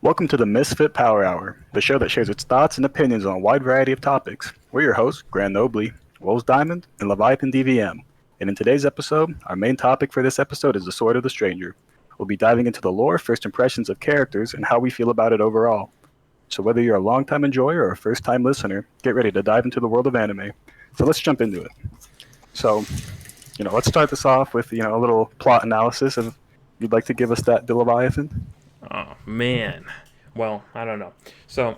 Welcome to the Misfit Power Hour, the show that shares its thoughts and opinions on a wide variety of topics. We're your hosts, GrandNobly, WolvesDiamond, and LeviathanDVM. And in today's episode, our main topic for this episode is the Sword of the Stranger. We'll be diving into the lore, first impressions of characters, and how we feel about it overall. So whether you're a long-time enjoyer or a first-time listener, get ready to dive into the world of anime. So let's jump into it. So, let's start this off with, a little plot analysis. If you'd like to give us that, Leviathan? Oh man, well I don't know. So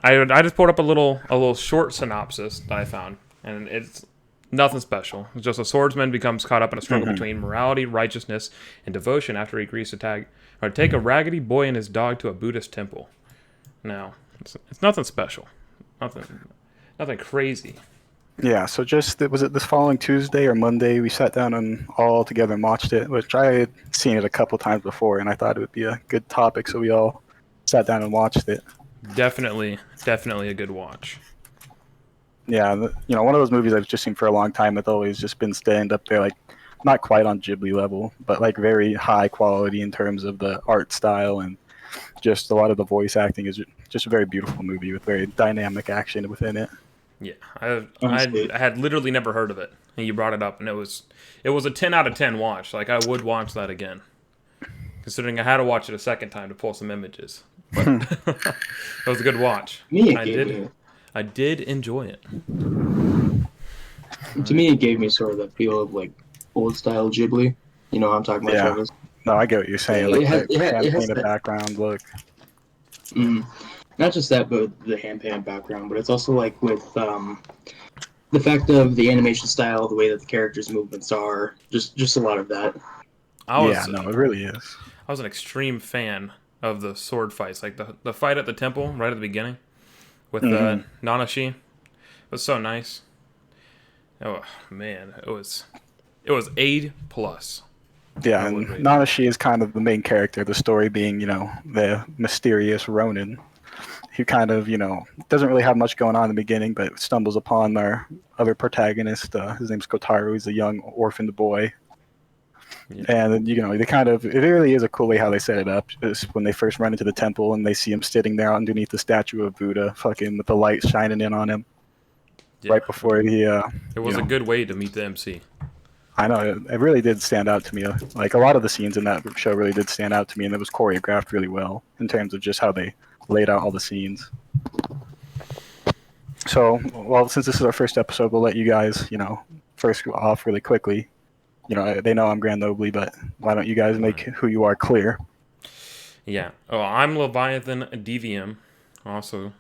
I just pulled up a little short synopsis that I found, and it's nothing special. It's just a swordsman becomes caught up in a struggle between morality, righteousness, and devotion after he agrees to take a raggedy boy and his dog to a Buddhist temple. Now it's nothing special, nothing crazy. Yeah, so was it this following Tuesday or Monday? We sat down and all together and watched it, which I had seen it a couple times before, and I thought it would be a good topic, so we all sat down and watched it. Definitely a good watch. Yeah, one of those movies I've just seen for a long time that's always just been staying up there, like not quite on Ghibli level, but like very high quality in terms of the art style and just a lot of the voice acting is just a very beautiful movie with very dynamic action within it. Yeah, I had literally never heard of it, and you brought it up, and it was a 10 out of 10 watch. Like, I would watch that again, considering I had to watch it a second time to pull some images. But it was a good watch. I did enjoy it. To me, it gave me sort of the feel of like old style Ghibli. You know what I'm talking about, Travis? No, I get what you're saying. Yeah, like it has hand-painted that background look. Not just that, but the hand-painted background, but it's also like with the fact of the animation style, the way that the characters' movements are, just a lot of that. It really is. I was an extreme fan of the sword fights, like the fight at the temple right at the beginning with Nanashi. It was so nice. Oh man, it was A+. Yeah, and Nanashi is kind of the main character. The story being, the mysterious Ronin, who kind of, doesn't really have much going on in the beginning, but stumbles upon our other protagonist. His name's Kotaro. He's a young orphaned boy. Yeah. And, it really is a cool way how they set it up. Just when they first run into the temple and they see him sitting there underneath the statue of Buddha, fucking with the light shining in on him. Yeah. Right before he, It was a good way to meet the MC. I know, it really did stand out to me. Like, a lot of the scenes in that show really did stand out to me, and it was choreographed really well in terms of just how they laid out all the scenes. So, well, since this is our first episode, we'll let you guys, first off really quickly. They know I'm GrandNobly, but why don't you guys make who you are clear? Yeah. Oh, I'm LeviathanDVM. Also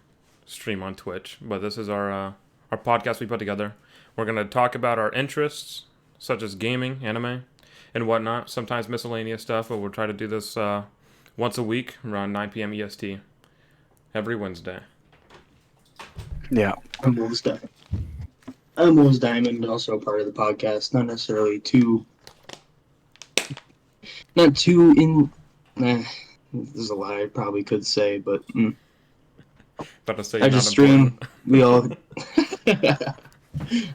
stream on Twitch, but this is our podcast we put together. We're going to talk about our interests, such as gaming, anime, and whatnot. Sometimes miscellaneous stuff, but we'll try to do this once a week around 9 p.m. EST every Wednesday. Yeah. I'm WolvesDiamond, also a part of the podcast. Not necessarily not too in. There's a lot I probably could say, but I just stream. We all.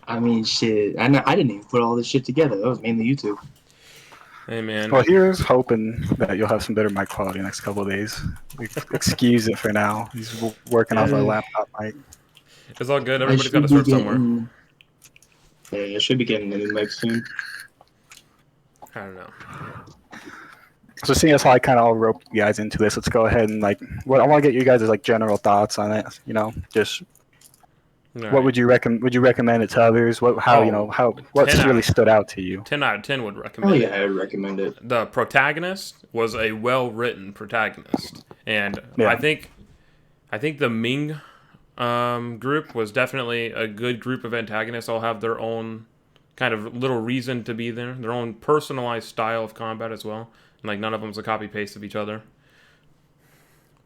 I mean, shit. I didn't even put all this shit together. That was mainly YouTube. Hey, man. Well, here's hoping that you'll have some better mic quality next couple of days. Excuse it for now. He's working off our laptop mic. It's all good. Everybody's got to start somewhere. Yeah, I should be getting a new mic soon. I don't know. So seeing as how I kind of all roped you guys into this, let's go ahead and I want to get you guys' general thoughts on it. Just right. What would you recommend? Would you recommend it to others? What really stood out to you? 10 out of 10 would recommend. Oh yeah, I would recommend it. The protagonist was a well-written protagonist, and I think the Ming group was definitely a good group of antagonists. All have their own kind of little reason to be there, their own personalized style of combat as well. And like none of them's a copy paste of each other.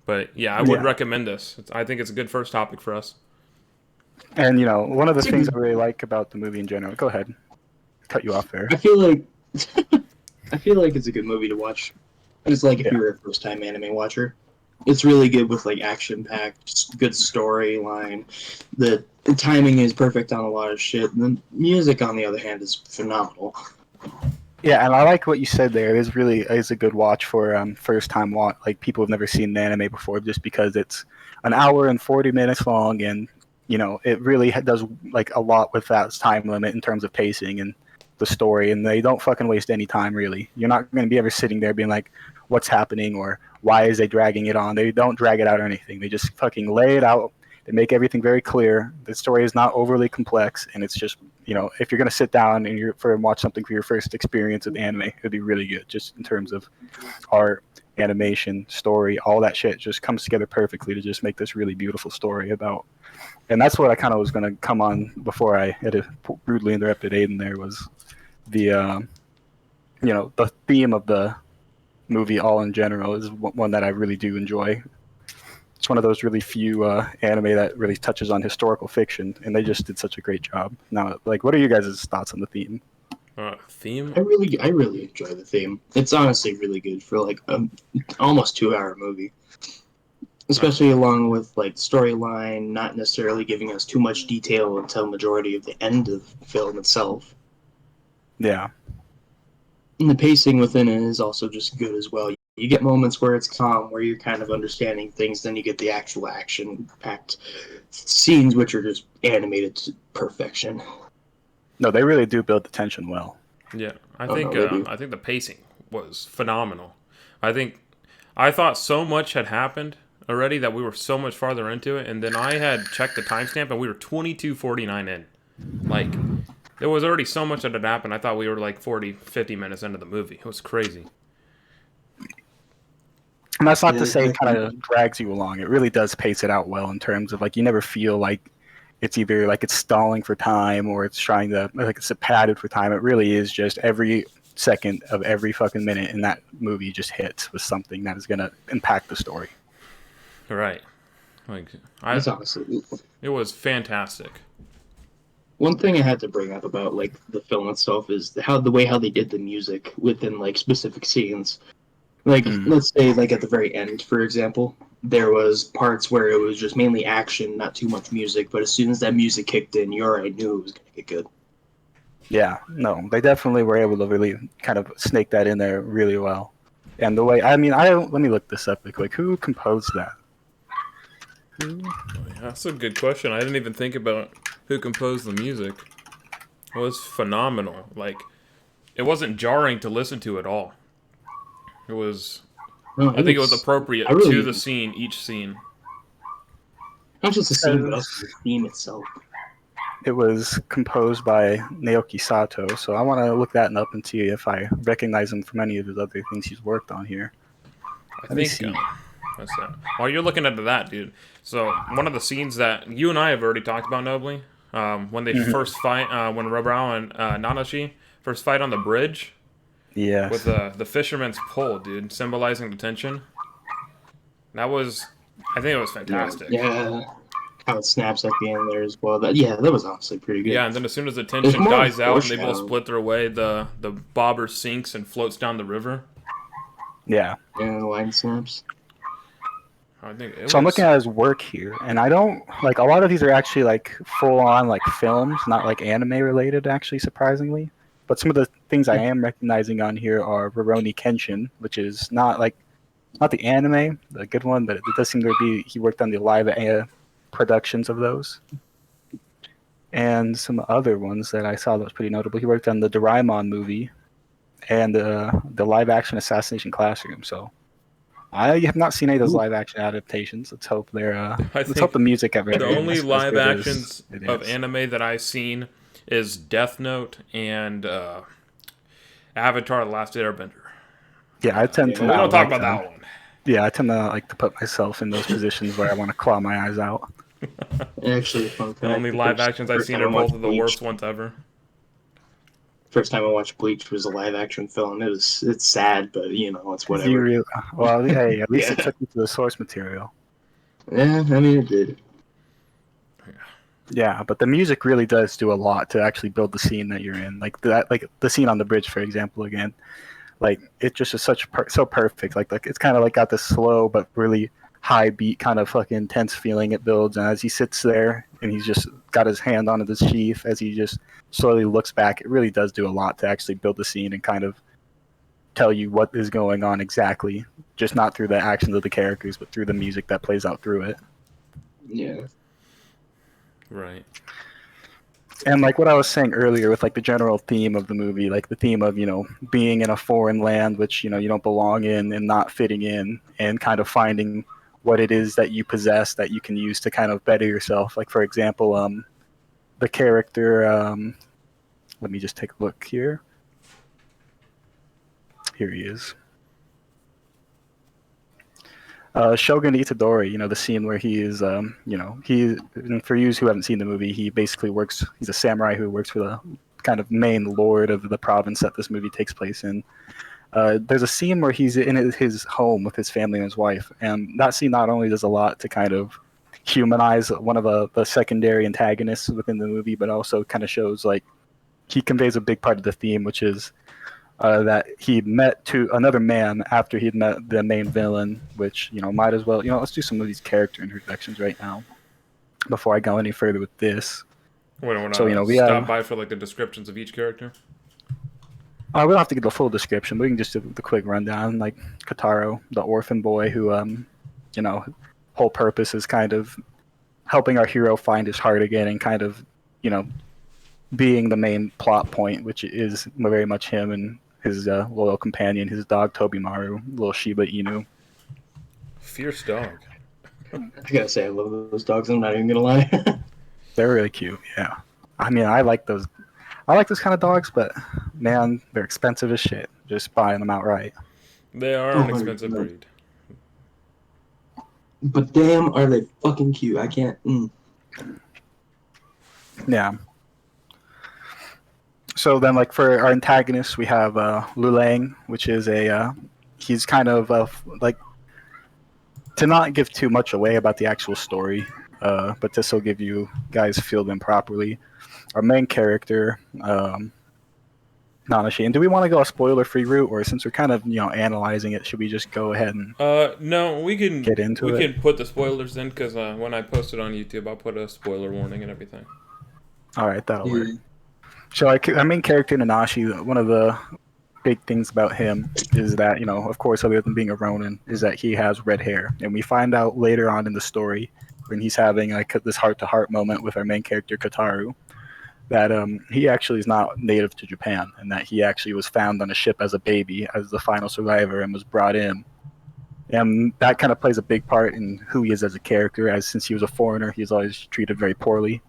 But yeah, I would recommend this. I think it's a good first topic for us. And one of the things I really like about the movie in general. Go ahead, cut you off there. I feel like it's a good movie to watch. It's like if you're a first-time anime watcher. It's really good with like action-packed, good storyline. The timing is perfect on a lot of shit. And the music, on the other hand, is phenomenal. Yeah, and I like what you said there. It is a good watch for first time watch, like people who've never seen an anime before, just because it's an hour and 40 minutes long, and it really does like a lot with that time limit in terms of pacing and the story, and they don't fucking waste any time really. You're not going to be ever sitting there being like, what's happening or why is they dragging it on? They don't drag it out or anything. They just fucking lay it out. They make everything very clear. The story is not overly complex, and it's just if you're gonna sit down and watch something for your first experience of anime, it'd be really good. Just in terms of art, animation, story, all that shit just comes together perfectly to just make this really beautiful story about. And that's what I kind of was gonna come on before I had rudely interrupted Aiden. There was the the theme of the movie all in general is one that I really do enjoy. It's one of those really few anime that really touches on historical fiction, and they just did such a great job. Now, like, what are you guys' thoughts on the theme? Theme? I really enjoy the theme. It's honestly really good for like almost 2 hour movie, especially along with like storyline, not necessarily giving us too much detail until majority of the end of the film itself. Yeah. And the pacing within it is also just good as well. You get moments where it's calm, where you're kind of understanding things, then you get the actual action-packed scenes, which are just animated to perfection. No, they really do build the tension well. Yeah, I think the pacing was phenomenal. I thought so much had happened already that we were so much farther into it, and then I had checked the timestamp, and we were 22:49 in. Like, there was already so much that had happened. I thought we were like 40, 50 minutes into the movie. It was crazy. And that's not to say it kind of drags you along. It really does pace it out well in terms of like you never feel like it's either like it's stalling for time or it's trying to like it's padded for time. It really is just every second of every fucking minute in that movie just hits with something that is gonna impact the story. Right. Like it was fantastic. One thing I had to bring up about like the film itself is the way they did the music within like specific scenes. Like, let's say, like, at the very end, for example, there was parts where it was just mainly action, not too much music, but as soon as that music kicked in, you already knew it was going to get good. Yeah, no, they definitely were able to really kind of snake that in there really well. And the way, let me look this up real quick. Who composed that? Oh, yeah, that's a good question. I didn't even think about who composed the music. It was phenomenal. Like, it wasn't jarring to listen to at all. It was. I think it was appropriate to the scene, each scene. Not just the scene, but also the theme itself. It was composed by Naoki Sato, so I want to look that up and see if I recognize him from any of his other things he's worked on here. Let me see. While you're looking into that, dude. So one of the scenes that you and I have already talked about, Nobly, when they first fight, when Robao and Nanashi first fight on the bridge. Yeah. With the fisherman's pole, dude, symbolizing the tension. I think it was fantastic. Yeah. How it snaps at the end there as well. That was honestly pretty good. Yeah, and then as soon as the tension dies out and they both split their way, the bobber sinks and floats down the river. Yeah. And the line snaps. I'm looking at his work here, and I don't like a lot of these are actually like full on like films, not like anime related. Actually, surprisingly. But some of the things I am recognizing on here are Rurouni Kenshin, which is not the anime, the good one, but it does seem to be he worked on the live productions of those. And some other ones that I saw that was pretty notable. He worked on the Doraemon movie and the live action Assassination Classroom. So I have not seen any of those live action adaptations. Let's hope let's hope the music ever. The only live actions of anime that I've seen is Death Note and Avatar: The Last Airbender. Yeah, I tend to. We don't talk about that one. Yeah, I tend to like to put myself in those positions where I want to claw my eyes out. Actually, fun fact, the only live actions I've seen are both of the worst ones ever. First time I watched Bleach was a live action film. It's sad, but it's whatever. Well, hey, at least it took you to the source material. Yeah, I mean it did. Yeah, but the music really does do a lot to actually build the scene that you're in. Like the scene on the bridge, for example. Again, like it just is so perfect. Like it's kind of like got this slow but really high beat kind of fucking intense feeling it builds, and as he sits there and he's just got his hand on his sheath as he just slowly looks back. It really does do a lot to actually build the scene and kind of tell you what is going on exactly, just not through the actions of the characters, but through the music that plays out through it. Yeah. Right. And like what I was saying earlier with like the general theme of the movie, like the theme of, being in a foreign land, which, you don't belong in and not fitting in, and kind of finding what it is that you possess that you can use to kind of better yourself. Like, for example, the character, let me just take a look here. Here he is. Shogun Itadori, the scene where he is, for you who haven't seen the movie, he basically he's a samurai who works for the kind of main lord of the province that this movie takes place in. There's a scene where he's in his home with his family and his wife, and that scene not only does a lot to kind of humanize one of the secondary antagonists within the movie, but also kind of shows, like, he conveys a big part of the theme, which is that he met to another man after he'd met the main villain, which, might as well, let's do some of these character introductions right now before I go any further with this. So, we stop by for like the descriptions of each character. We don't have to get the full description, but we can just do the quick rundown. Like Kotaro, the orphan boy who, whole purpose is kind of helping our hero find his heart again and kind of, being the main plot point, which is very much him and his loyal companion, his dog Tobimaru, little Shiba Inu. Fierce dog. I gotta say, I love those dogs. I'm not even gonna lie. They're really cute. Yeah, I mean, I like those kind of dogs, but man, they're expensive as shit. Just buying them outright. They are an expensive breed. But damn, are they fucking cute? I can't. Yeah. So then, like, for our antagonists, we have Lulang, which is he's kind of like, to not give too much away about the actual story, but to still give you guys feel them properly. Our main character, Nanashi. And do we want to go a spoiler-free route, or since we're kind of analyzing it, should we just go ahead and no, we can get into it? We can put the spoilers in because when I post it on YouTube, I'll put a spoiler warning and everything. All right, that'll work. So our main character, Nanashi, one of the big things about him is that, of course, other than being a Ronin, is that he has red hair. And we find out later on in the story, when he's having like this heart-to-heart moment with our main character, Kotaro, that he actually is not native to Japan, and that he actually was found on a ship as a baby, as the final survivor, and was brought in. And that kind of plays a big part in who he is as a character, as since he was a foreigner, he was always treated very poorly.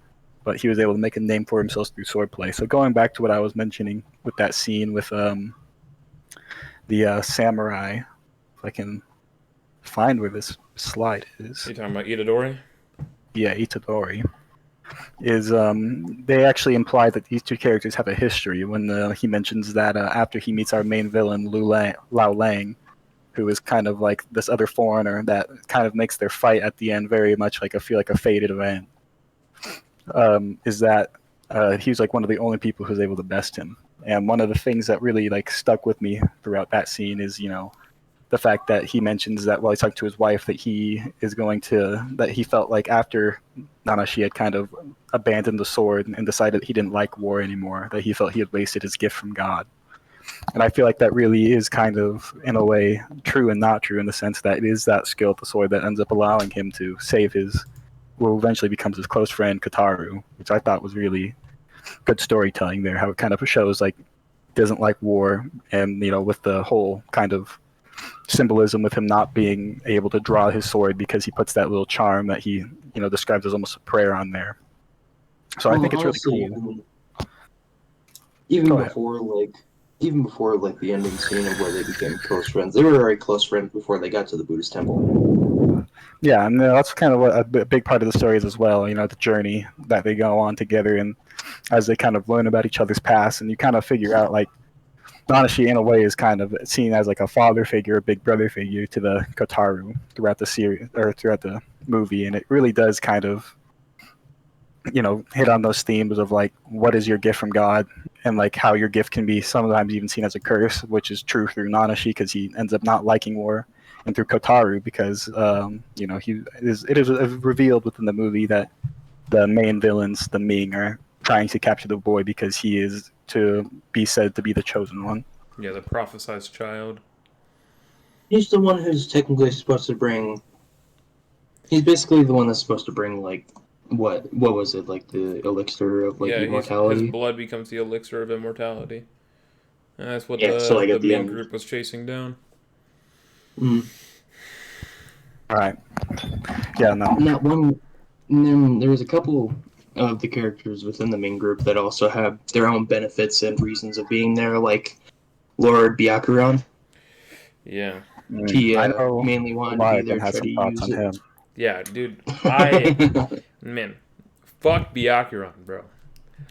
But he was able to make a name for himself through swordplay. So going back to what I was mentioning with that scene with the samurai, if I can find where this slide is. Are you talking about Itadori? Yeah, Itadori. Is they actually imply that these two characters have a history when he mentions that after he meets our main villain, Lao Lang, who is kind of like this other foreigner that kind of makes their fight at the end very much like a fated event. Is that he was like one of the only people who was able to best him. And one of the things that really like stuck with me throughout that scene is, the fact that he mentions that while he talked to his wife that he felt like after Nanashi had kind of abandoned the sword and decided he didn't like war anymore, that he felt he had wasted his gift from God. And I feel like that really is kind of, in a way, true and not true, in the sense that it is that skill at the sword that ends up allowing him to save who eventually becomes his close friend, Kotaro, which I thought was really good storytelling there, how it kind of shows, like, doesn't like war, and, with the whole kind of symbolism with him not being able to draw his sword because he puts that little charm that he, describes as almost a prayer on there. So I think it's really cool. Even before the ending scene of where they became close friends, they were very close friends before they got to the Buddhist temple. Yeah, and that's kind of what a big part of the story is as well, the journey that they go on together, and as they kind of learn about each other's past, and you kind of figure out, like, Nanashi, in a way, is kind of seen as like a father figure, a big brother figure to the Kotaro throughout the series, or throughout the movie, and it really does kind of, hit on those themes of, like, what is your gift from God, and, like, how your gift can be sometimes even seen as a curse, which is true through Nanashi because he ends up not liking war, and through Kotaro because, it is revealed within the movie that the main villains, the Ming, are trying to capture the boy because he is to be said to be the chosen one. Yeah, the prophesized child. He's the one who's technically supposed to bring. He's basically the one that's supposed to bring like what was it, like the elixir of like Yeah, his immortality? blood becomes the elixir of immortality. And that's what Yeah, so like the at the Ming end. group was chasing down. Mm. All right. Yeah, no. And that one, and then there was a couple of the characters within the main group that also have their own benefits and reasons of being there, like Lord Byakuran. Yeah. He I know mainly wanted to be Leviathan there, has try to some thoughts use on it. him. Yeah, dude. Man, fuck Byakuran, bro.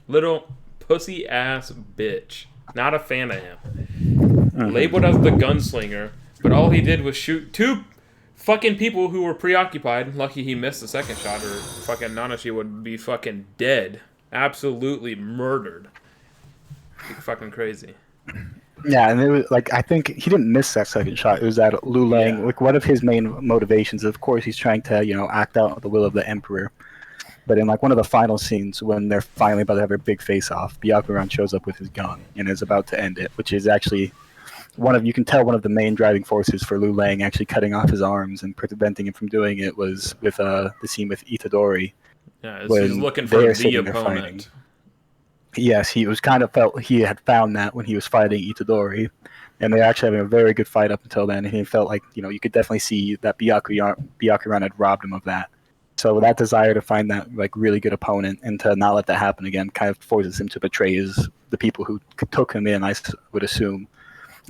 Little pussy ass bitch. Not a fan of him. Labeled as the gunslinger, but all he did was shoot two fucking people who were preoccupied. Lucky he missed the second shot, or fucking Nanashi would be fucking dead. Absolutely murdered. Fucking crazy. Yeah, and it was like I think he didn't miss that second shot. It was that Lu Lang. Yeah. Like one of his main motivations, of course, he's trying to act out the will of the emperor. But in like one of the final scenes, when they're finally about to have a big face-off, Byakuran shows up with his gun and is about to end it, which is actually you can tell one of the main driving forces for Lu Lang actually cutting off his arms and preventing him from doing it was with the scene with Itadori. Yeah, When he's looking they're for the sitting there fighting. opponent. Yes, he was kind of felt he had found that when he was fighting Itadori, and they're actually having a very good fight up until then. And he felt like you could definitely see that Byakuran had robbed him of that. So that desire to find that like really good opponent and to not let that happen again kind of forces him to betray the people who took him in, I would assume,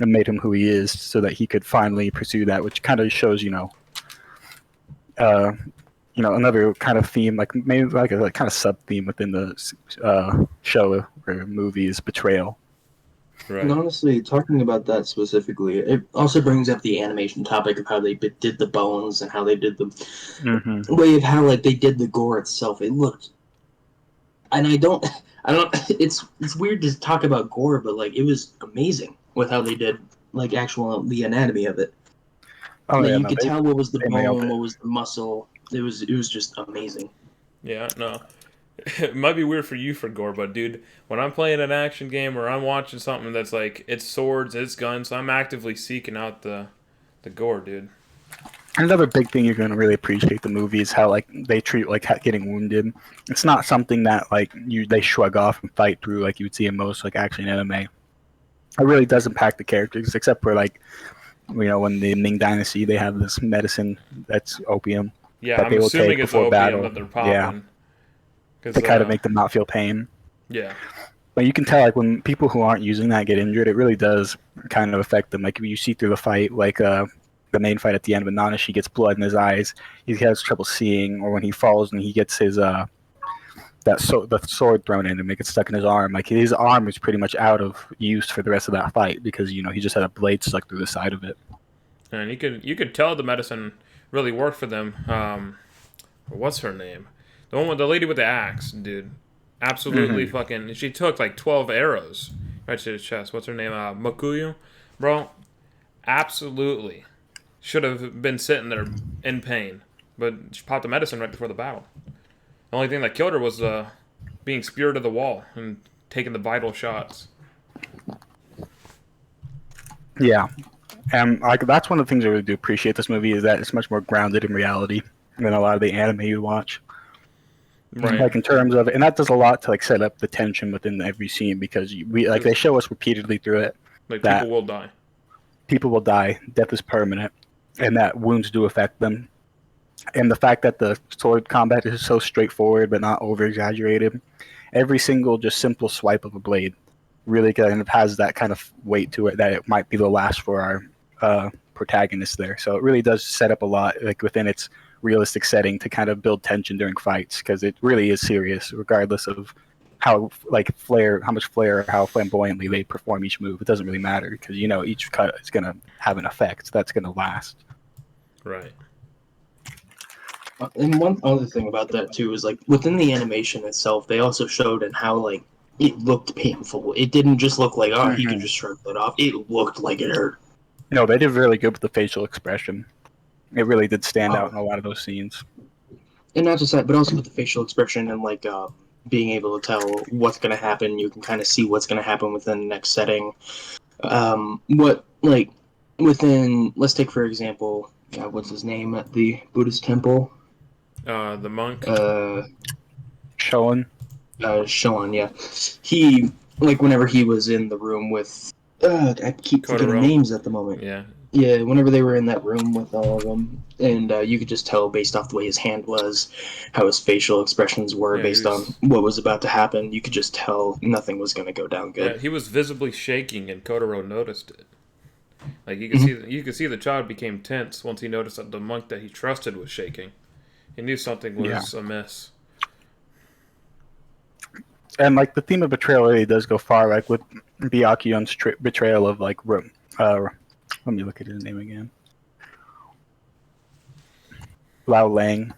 and made him who he is, so that he could finally pursue that, which kind of shows another kind of theme, like maybe like a kind of sub theme within the show or movie is betrayal. Right. And honestly, talking about that specifically, it also brings up the animation topic of how they did the bones and how they did the way of how like they did the gore itself. It looked, and I don't. It's weird to talk about gore, but like it was amazing with how they did like the anatomy of it. Oh like, yeah, you could tell what was the nailed bone, it. what was the muscle. It was just amazing. Yeah, no. It might be weird for you for gore, but dude, when I'm playing an action game or I'm watching something that's like it's swords, it's guns, I'm actively seeking out the gore, dude. Another big thing you're going to really appreciate the movie is how like they treat like getting wounded. It's not something that like they shrug off and fight through like you would see in most like action anime. It really does impact the characters, except for like when the Ming Dynasty, they have this medicine that's opium. Yeah, that I'm they will assuming take it's before opium battle. that they're popping. To kind of make them not feel pain. Yeah. But you can tell like when people who aren't using that get injured, it really does kind of affect them. Like you see through the fight, like the main fight at the end when Nanashi gets blood in his eyes, he has trouble seeing, or when he falls and he gets his the sword thrown in and make it stuck in his arm. Like his arm is pretty much out of use for the rest of that fight because he just had a blade stuck through the side of it. And you could tell the medicine really worked for them. What's her name? The one with the lady with the axe, dude. Absolutely fucking. She took like 12 arrows right to the chest. What's her name? Makuyu, bro. Absolutely should have been sitting there in pain, but she popped the medicine right before the battle. The only thing that killed her was being speared to the wall and taking the vital shots. Yeah, and that's one of the things I really do appreciate this movie is that it's much more grounded in reality than a lot of the anime you watch. Right. Like in terms of, and that does a lot to like set up the tension within every scene because they show us repeatedly through it Like that people will die. People will die. Death is permanent, and that wounds do affect them. And the fact that the sword combat is so straightforward but not over exaggerated, every single just simple swipe of a blade really kind of has that kind of weight to it that it might be the last for our protagonist there. So it really does set up a lot like within its realistic setting to kind of build tension during fights because it really is serious regardless of how much flair or how flamboyantly they perform each move. It doesn't really matter because each cut is going to have an effect that's going to last. Right. And one other thing about that too is like within the animation itself, they also showed in how like it looked painful. It didn't just look like he could just shrug that off. It looked like it hurt. No, they did really good with the facial expression. It really did stand out in a lot of those scenes. and not just that, but also with the facial expression and like being able to tell what's going to happen. You can kind of see what's going to happen within the next setting. What like within, let's take for example, what's his name at the Buddhist temple? The monk. Sean. Sean, yeah. He, like, whenever he was in the room with, I keep forgetting Kotaro. names at the moment. Yeah. Yeah, whenever they were in that room with all of them, and you could just tell based off the way his hand was, how his facial expressions were, Yeah, based on what was about to happen. You could just tell nothing was going to go down good. Yeah, he was visibly shaking, and Kotaro noticed it. Like you could see the child became tense once he noticed that the monk that he trusted was shaking. He knew something was amiss. And like the theme of betrayal really does go far, like with Byakuyan's betrayal of like let me look at his name again. Lao Lang.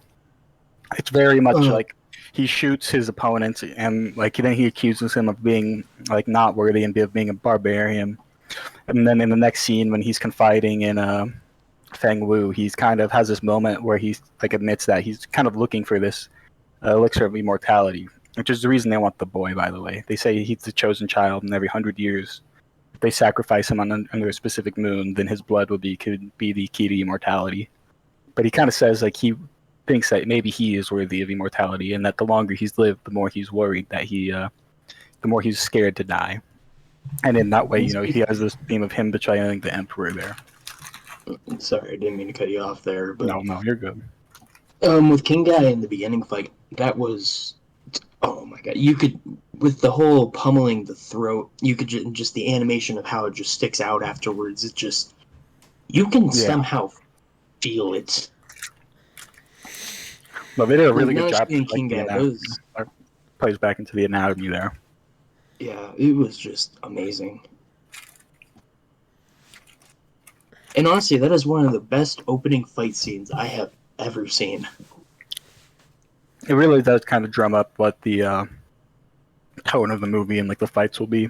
It's very much like he shoots his opponent, and like then he accuses him of being like not worthy and of being a barbarian. And then in the next scene, when he's confiding in Feng Wu, he's kind of has this moment where he like admits that he's kind of looking for this elixir of immortality, which is the reason they want the boy. By the way, they say he's the chosen child, and every 100 years, if they sacrifice him under a specific moon, then his blood could be the key to immortality. But he kind of says like he thinks that maybe he is worthy of immortality, and that the longer he's lived, the more he's worried that the more he's scared to die. And in that way, he has this theme of him betraying the emperor there. Sorry, I didn't mean to cut you off there, but No, you're good. with King Guy in the beginning fight, that was, oh my god, you could, with the whole pummeling the throat, you could just the animation of how it just sticks out afterwards. It just, you can somehow feel it. But they did a really good job. King Guy, plays back into the anatomy there. Yeah, it was just amazing. And honestly, that is one of the best opening fight scenes I have ever seen. It really does kind of drum up what the tone of the movie and like the fights will be.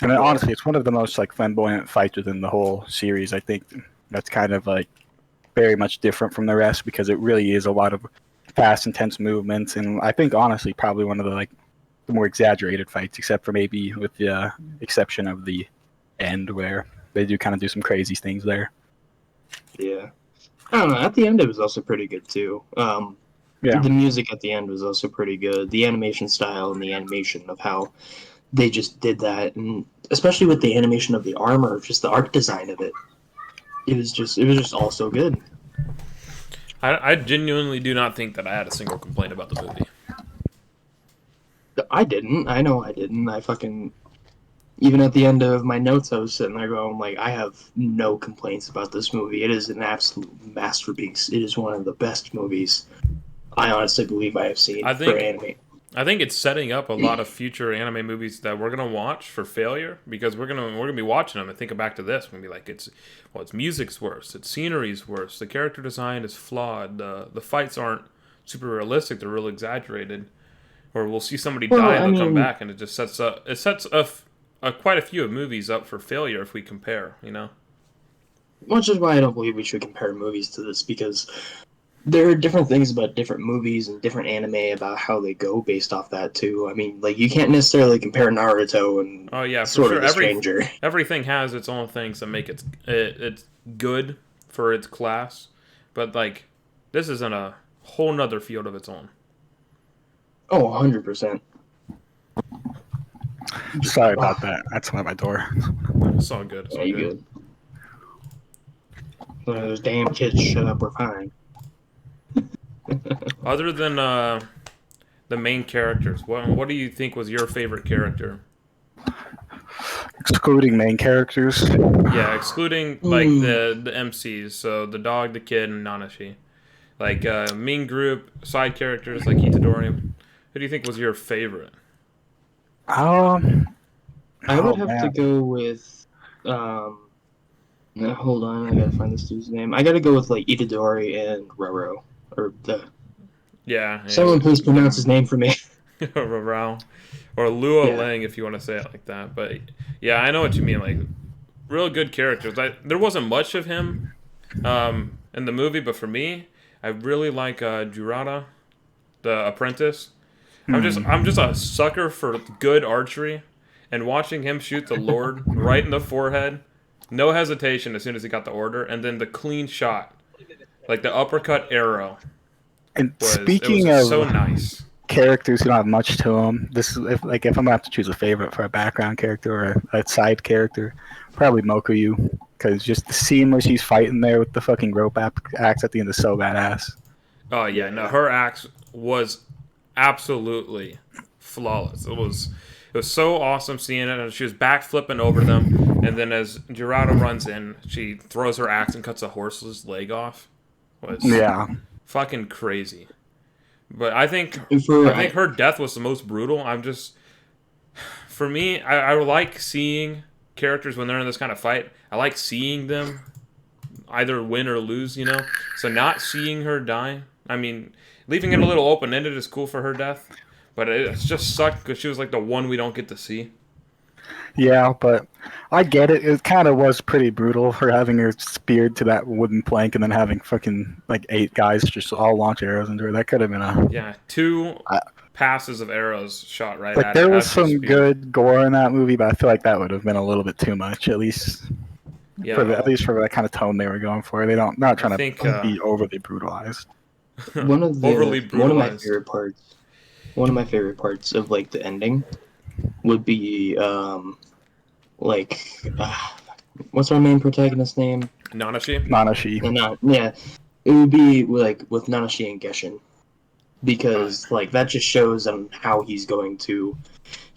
And honestly, it's one of the most like flamboyant fights within the whole series. I think that's kind of like very much different from the rest because it really is a lot of fast, intense movements, and I think honestly probably one of the more exaggerated fights, except for maybe with the exception of the end where they do kind of do some crazy things there. Yeah, I don't know. At the end, it was also pretty good too. The music at the end was also pretty good. The animation style and the animation of how they just did that, and especially with the animation of the armor, just the art design of it. It was just all so good. I genuinely do not think that I had a single complaint about the movie. I didn't. I know I didn't. Even at the end of my notes, I was sitting there going, like, I have no complaints about this movie. It is an absolute masterpiece. It is one of the best movies I honestly believe I have seen for anime. I think it's setting up a lot of future anime movies that we're gonna watch for failure because we're gonna be watching them and thinking back to this. We're gonna be like, its music's worse, its scenery's worse, the character design is flawed, the fights aren't super realistic, they're real exaggerated. Or we'll see somebody die and they'll come back, and it just sets quite a few of movies up for failure if we compare, Which is why I don't believe we should compare movies to this, because there are different things about different movies and different anime about how they go based off that too. I mean, like, you can't necessarily compare Naruto and Sword of the Stranger. Everything has its own things that make it's good for its class, but like this is in a whole nother field of its own. Oh, 100%. Sorry about that. That's at my door. It's all good. It's all good. Those damn kids shut up, we're fine. Other than the main characters, what do you think was your favorite character? Excluding main characters? Yeah, excluding like the MCs, so the dog, the kid, and Nanashi. Like main group, side characters like Itadori. Who do you think was your favorite? I would have to go with hold on, I gotta find this dude's name. I gotta go with like Itadori and Roro. Someone please pronounce his name for me. Roro. Or Lua Lang if you want to say it like that. But yeah, I know what you mean. Like real good characters. There wasn't much of him in the movie, but for me, I really like Jurata, the apprentice. I'm just a sucker for good archery, and watching him shoot the Lord right in the forehead, no hesitation as soon as he got the order, and then the clean shot, like the uppercut arrow, And it was speaking just so of nice. characters who don't have much to them, this is if I'm gonna have to choose a favorite for a background character or a side character, probably Mokuyu, because just the scene where she's fighting there with the fucking rope axe at the end is so badass. Oh yeah, no, her axe was absolutely flawless. It was so awesome seeing it, and she was back flipping over them, and then as Jurata runs in, she throws her axe and cuts a horse's leg off. It was Yeah, fucking crazy. But I think her death was the most brutal. For me, I like seeing characters when they're in this kind of fight. I like seeing them either win or lose, you know? So not seeing her die, I mean, leaving it a little open-ended is cool for her death, but it just sucked because she was like the one we don't get to see. yeah, but I get it. It kind of was pretty brutal, her having her speared to that wooden plank and then having fucking like 8 guys just all launch arrows into her. That could have been a... Yeah, 2 passes of arrows shot right like at there her was as she some speared. good gore in that movie, but I feel like that would have been a little bit too much, at least at least for that kind of tone they were going for. They don't not trying to be overly brutalized. Overly brutalized. One of my favorite parts of like the ending would be what's our main protagonist's name? Nanashi. Yeah, it would be like with Nanashi and Geshin, because like that just shows how he's going to.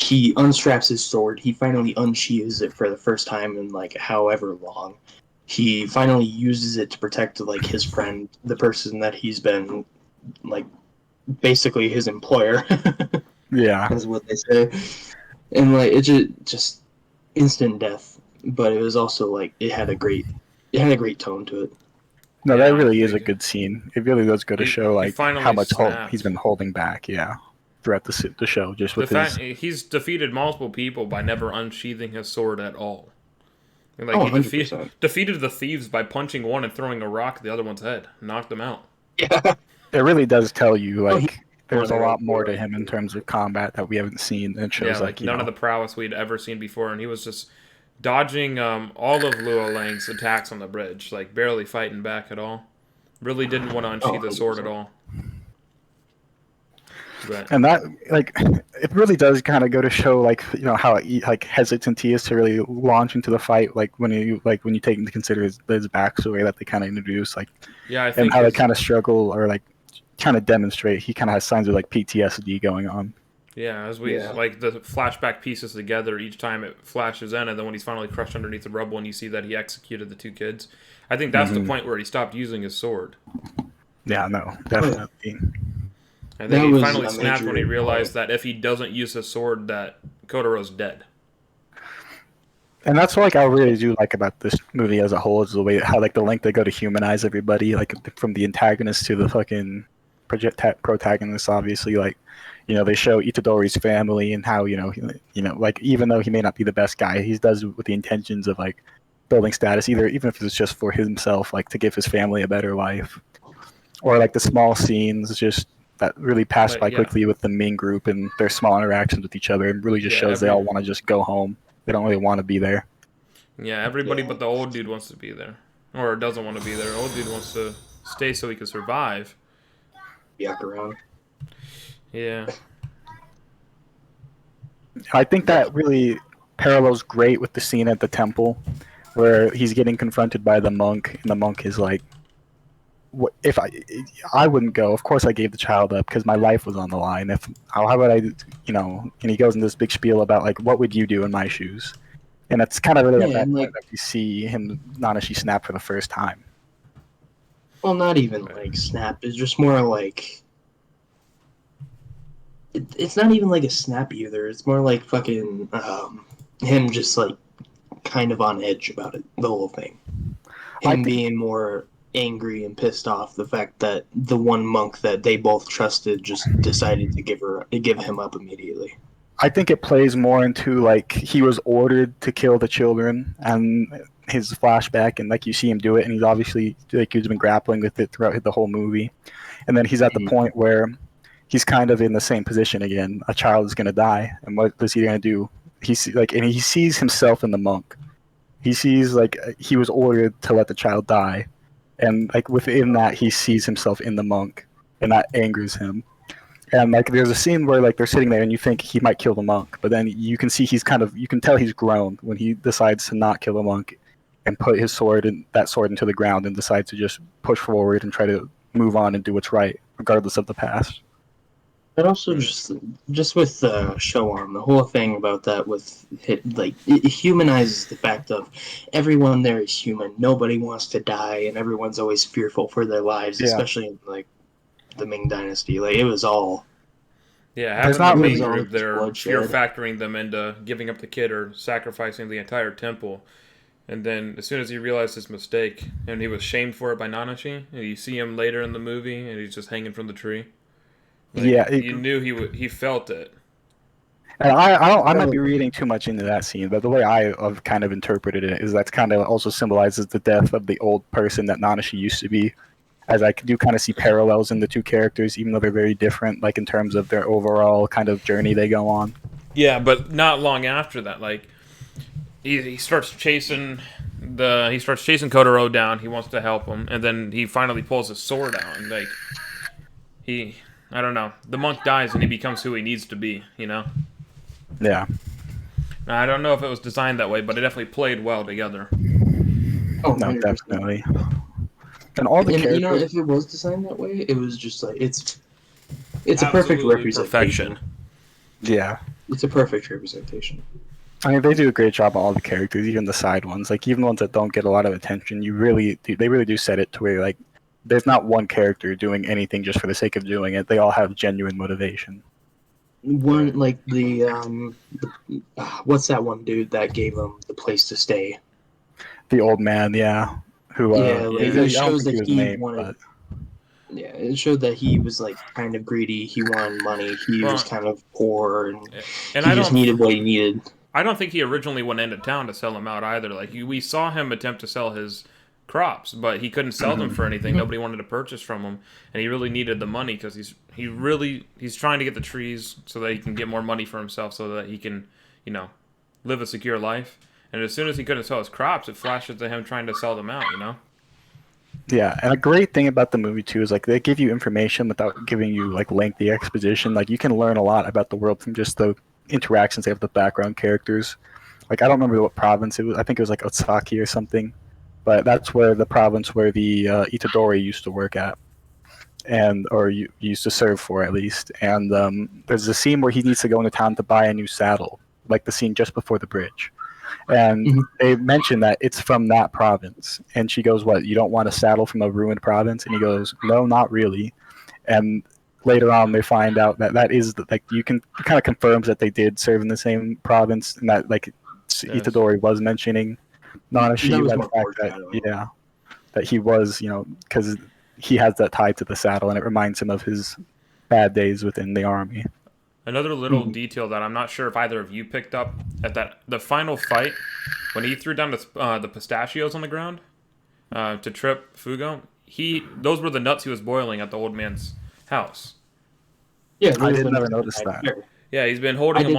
He unstraps his sword. He finally unsheathes it for the first time in like however long. He finally uses it to protect like his friend, the person that he's been like basically his employer. Yeah, is what they say. And like it just instant death, but it was also like it had a great tone to it. no, that really is a good scene. It really does go to show like how much he's been holding back. Yeah, throughout the show, just with he's defeated multiple people by never unsheathing his sword at all. And, like he defeated the thieves by punching one and throwing a rock at the other one's head, knocked them out. Yeah, it really does tell you like there's a lot more to him in terms of combat that we haven't seen. And it shows like none of the prowess we'd ever seen before, and he was just dodging all of Luo Lang's attacks on the bridge, like barely fighting back at all. Really didn't want to unsheath the sword at all. But, and that like it really does kind of go to show like how like hesitant he is to really launch into the fight, like when you take into consider his backstory that they kind of introduce, like I think and how they kind of struggle or like kind of demonstrate he kind of has signs of like PTSD going on. Yeah, as we like the flashback pieces together each time it flashes in, and then when he's finally crushed underneath the rubble and you see that he executed the 2 kids, I think that's the point where he stopped using his sword. Yeah, no, definitely. And then he finally snapped when he realized that if he doesn't use his sword, that Kotaro's dead. And that's what I really do like about this movie as a whole is the way how like the length they go to humanize everybody, like from the antagonist to the fucking protagonist. Obviously, like they show Itadori's family and how like even though he may not be the best guy, he does it with the intentions of like building status, even if it's just for himself, like to give his family a better life, or like the small scenes just that really pass by quickly with the main group and their small interactions with each other. It really just shows they all want to just go home. They don't really want to be there. Yeah, everybody but the old dude wants to be there. Or doesn't want to be there. Old dude wants to stay so he can survive. Yuck around. Yeah. I think that really parallels great with the scene at the temple where he's getting confronted by the monk, and the monk is like, if I wouldn't go. Of course, I gave the child up because my life was on the line. How would I, And he goes in this big spiel about like, what would you do in my shoes? And it's kind of really at that point that we see him Nanashi snap for the first time. Well, not even like snap. It's just more like it's not even like a snap either. It's more like fucking him just like kind of on edge about it. The whole thing. Him being more angry and pissed off the fact that the one monk that they both trusted just decided to give him up immediately. I think it plays more into like he was ordered to kill the children and his flashback, and like you see him do it, and he's obviously like he's been grappling with it throughout the whole movie, and then he's at the point where he's kind of in the same position again. A child is going to die, and what is he going to do? He's like, and he sees himself in the monk. He sees like he was ordered to let the child die, and like within that he sees himself in the monk, and that angers him. And like there's a scene where like they're sitting there and you think he might kill the monk, but then you can see you can tell he's grown when he decides to not kill the monk and put his sword and that sword into the ground and decides to just push forward and try to move on and do what's right regardless of the past. But also just with Show On, the whole thing about that with it humanizes the fact of everyone there is human. Nobody wants to die, and everyone's always fearful for their lives, especially in like the Ming Dynasty. Like it was all. Yeah, having the Ming group there, you're factoring them into giving up the kid or sacrificing the entire temple. And then as soon as he realized his mistake, and he was shamed for it by Nanashi, and you see him later in the movie, and he's just hanging from the tree. Like, yeah, you knew he felt it. And I might be reading too much into that scene, but the way I have kind of interpreted it is that's kind of also symbolizes the death of the old person that Nanashi used to be. As I do kind of see parallels in the two characters, even though they're very different, like in terms of their overall kind of journey they go on. Yeah, but not long after that, like he starts chasing Kotaro down. He wants to help him, and then he finally pulls his sword out, and like I don't know, the monk dies and he becomes who he needs to be, you know. Yeah. Now, I don't know if it was designed that way, but it definitely played well together. Oh no, 100%. Definitely. And all the characters, you know, if it was designed that way, it was just like it's a perfect representation. Perfection. Yeah, it's a perfect representation. I mean, they do a great job on all the characters, even the side ones. Like even the ones that don't get a lot of attention, they really do set it to where like there's not one character doing anything just for the sake of doing it. They all have genuine motivation. One like what's that one dude that gave him the place to stay? The old man, yeah. Who? It shows that he wanted. Yeah, it showed that he was like kind of greedy. He wanted money. He was kind of poor, and he just needed what he needed. I don't think he originally went into town to sell them out either. Like we saw him attempt to sell his crops, but he couldn't sell them for anything. Nobody wanted to purchase from him, and he really needed the money because he's trying to get the trees so that he can get more money for himself, so that he can, you know, live a secure life. And as soon as he couldn't sell his crops, it flashes to him trying to sell them out, you know? Yeah, and a great thing about the movie, too, is, like, they give you information without giving you, like, lengthy exposition. Like, you can learn a lot about the world from just the interactions they have with the background characters. Like, I don't remember what province it was. I think it was, like, Otsaki or something. But that's where the province where the Itadori used to work at. Or used to serve for, at least. And there's a scene where he needs to go into town to buy a new saddle. Like, the scene just before the bridge. And they mention that it's from that province. And she goes, what, you don't want a saddle from a ruined province? And he goes, no, not really. And later on, they find out that is, like, it kind of confirms that they did serve in the same province. And that, like, Itadori was mentioning Nanashi. The fact that he was, you know, because he has that tie to the saddle. And it reminds him of his bad days within the army. Another little detail that I'm not sure if either of you picked up at the final fight, when he threw down the pistachios on the ground to trip Fugo, those were the nuts he was boiling at the old man's house. Yeah, I did never notice that. Yeah, he's been holding them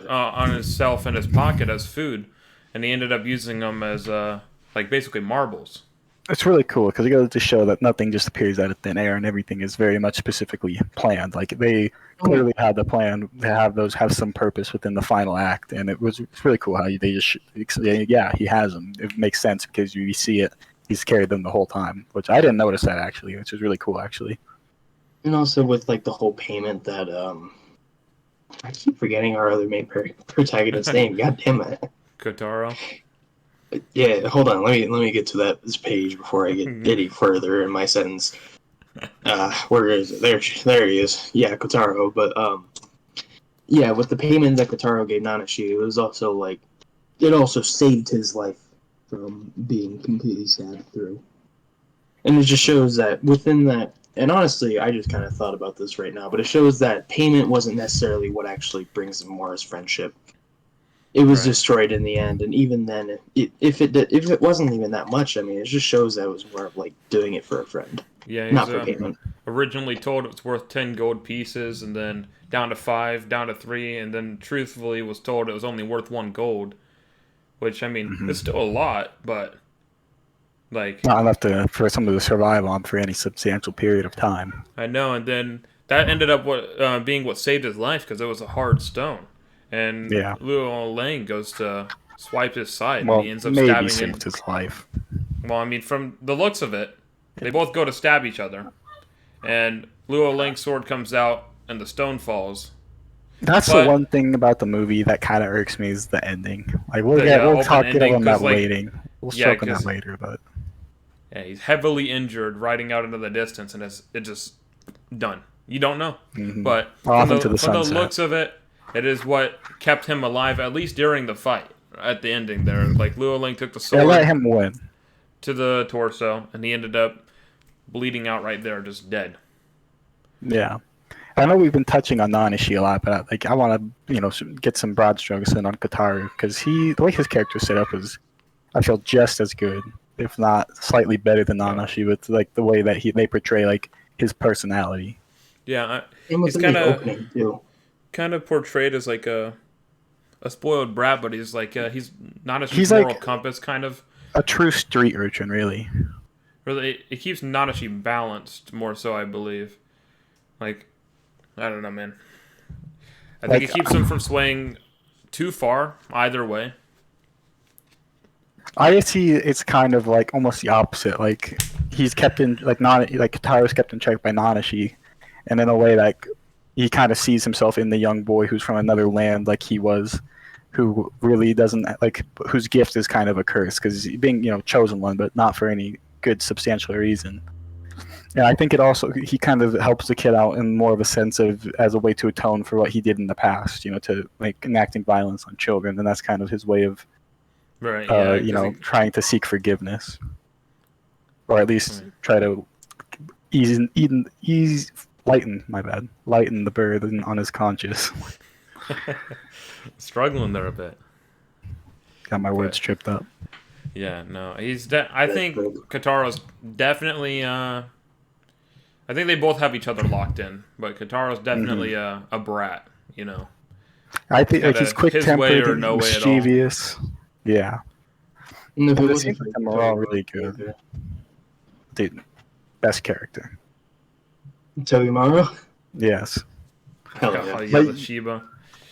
on himself in his pocket as food, and he ended up using them as like basically marbles. It's really cool because it goes to show that nothing just appears out of thin air, and everything is very much specifically planned. Like they clearly had the plan to have some purpose within the final act, and it's really cool how they just he has them. It makes sense because you see it. He's carried them the whole time, which I didn't notice that actually, which is really cool actually. And also with like the whole payment that I keep forgetting our other main protagonist's name. God damn it, Kotaro. Yeah, hold on. Let me get to this page before I get any further in my sentence. Where is it? There he is. Yeah, Kotaro. But yeah, with the payment that Kotaro gave Nanashi, it was also like it also saved his life from being completely stabbed through. And it just shows that within that and honestly, I just kind of thought about this right now, but it shows that payment wasn't necessarily what actually brings them more as friendship. It was destroyed in the end, and even then, if it wasn't even that much, I mean, it just shows that it was more of like doing it for a friend, Yeah, not for payment. Originally told it was worth 10 gold pieces, and then down to 5, down to 3, and then truthfully was told it was only worth 1 gold. Which, I mean, it's still a lot, but, like... Not enough for someone to survive on for any substantial period of time. I know, and then that ended up being what saved his life, because it was a hard stone. And Luo Lang goes to swipe his side, and he ends up stabbing him. His life. Well, I mean, from the looks of it, they both go to stab each other. And Luo Lang's sword comes out, and the stone falls. That's the one thing about the movie that kind of irks me is the ending. Like we'll talk about that later. We'll talk on that later, but yeah, he's heavily injured, riding out into the distance, and it's just done. You don't know, but from the looks of it, it is what kept him alive, at least during the fight. At the ending, there, like Luo Lang took the sword. They let him win to the torso, and he ended up bleeding out right there, just dead. Yeah. I know we've been touching on Nanashi a lot, but I want to get some broad strokes in on Kataru, because the way his character set up is, I feel, just as good, if not slightly better than Nanashi, with like the way that they portray like his personality. Yeah, he's kind of portrayed as like a spoiled brat, but he's like he's Nanashi's moral compass, kind of a true street urchin, really. Really, it keeps Nanashi balanced more so, I believe. Like, I don't know, man. I think it keeps him from swaying too far either way. I see it's kind of like almost the opposite. Like he's kept in Kataru's kept in check by Nanashi, and in a way that he kind of sees himself in the young boy who's from another land, like he was, who really doesn't whose gift is kind of a curse because he's being chosen one, but not for any good substantial reason. And I think he kind of helps the kid out in more of a sense of as a way to atone for what he did in the past, to like enacting violence on children, and that's kind of his way of, trying to seek forgiveness, or at least try to lighten the burden on his conscience. Struggling there a bit. Got my words tripped up. Yeah, no, I think Kataro's definitely. I think they both have each other locked in, but Kataro's definitely a brat. I think he's quick-tempered and mischievous. Yeah. No, the scenes with them are all really good. Dude, best character. Togimaro? Yes. Hell yeah, the Shiba.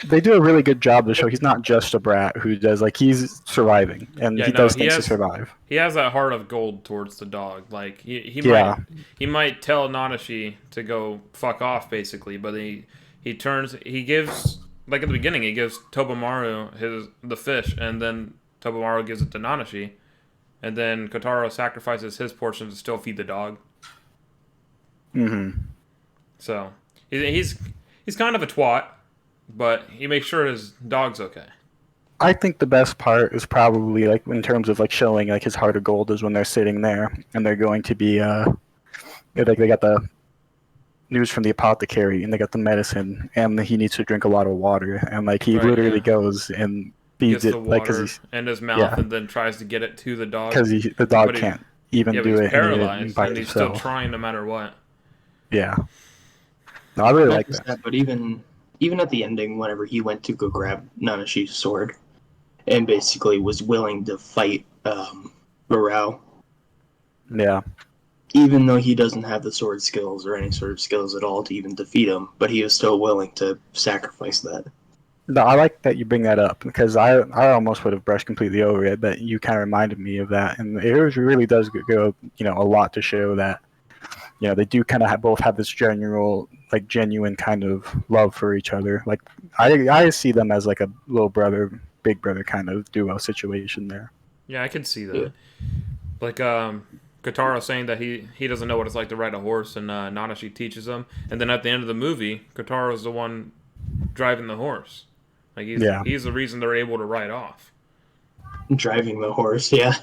They do a really good job to show he's not just a brat who does he's surviving and he does things to survive. He has that heart of gold towards the dog. Like he might tell Nanashi to go fuck off basically, but he gives, like at the beginning, he gives Tobamaru the fish, and then Tobamaru gives it to Nanashi, and then Kotaro sacrifices his portion to still feed the dog. So he's kind of a twat, but he makes sure his dog's okay. I think the best part is probably in terms of showing his heart of gold is when they're sitting there and they're going to be they got the news from the apothecary and they got the medicine and he needs to drink a lot of water and he literally goes and feeds it the water in his mouth and then tries to get it to the dog because the dog can't even do it. He's paralyzed and he's still trying no matter what. Yeah. No, I really like that. But even at the ending, whenever he went to go grab Nanashi's sword and basically was willing to fight Morale. Yeah. Even though he doesn't have the sword skills or any sort of skills at all to even defeat him, but he is still willing to sacrifice that. No, I like that you bring that up because I almost would have brushed completely over it, but you kind of reminded me of that. And it really does go, a lot to show that, they do kind of both have this genuine kind of love for each other. I see them as a little brother, big brother kind of duo situation there. Yeah, I can see that. Yeah. Kotaro saying that he doesn't know what it's like to ride a horse, and Nanashi teaches him. And then at the end of the movie, Kotaro's the one driving the horse. He's the reason they're able to ride off. Driving the horse, yeah.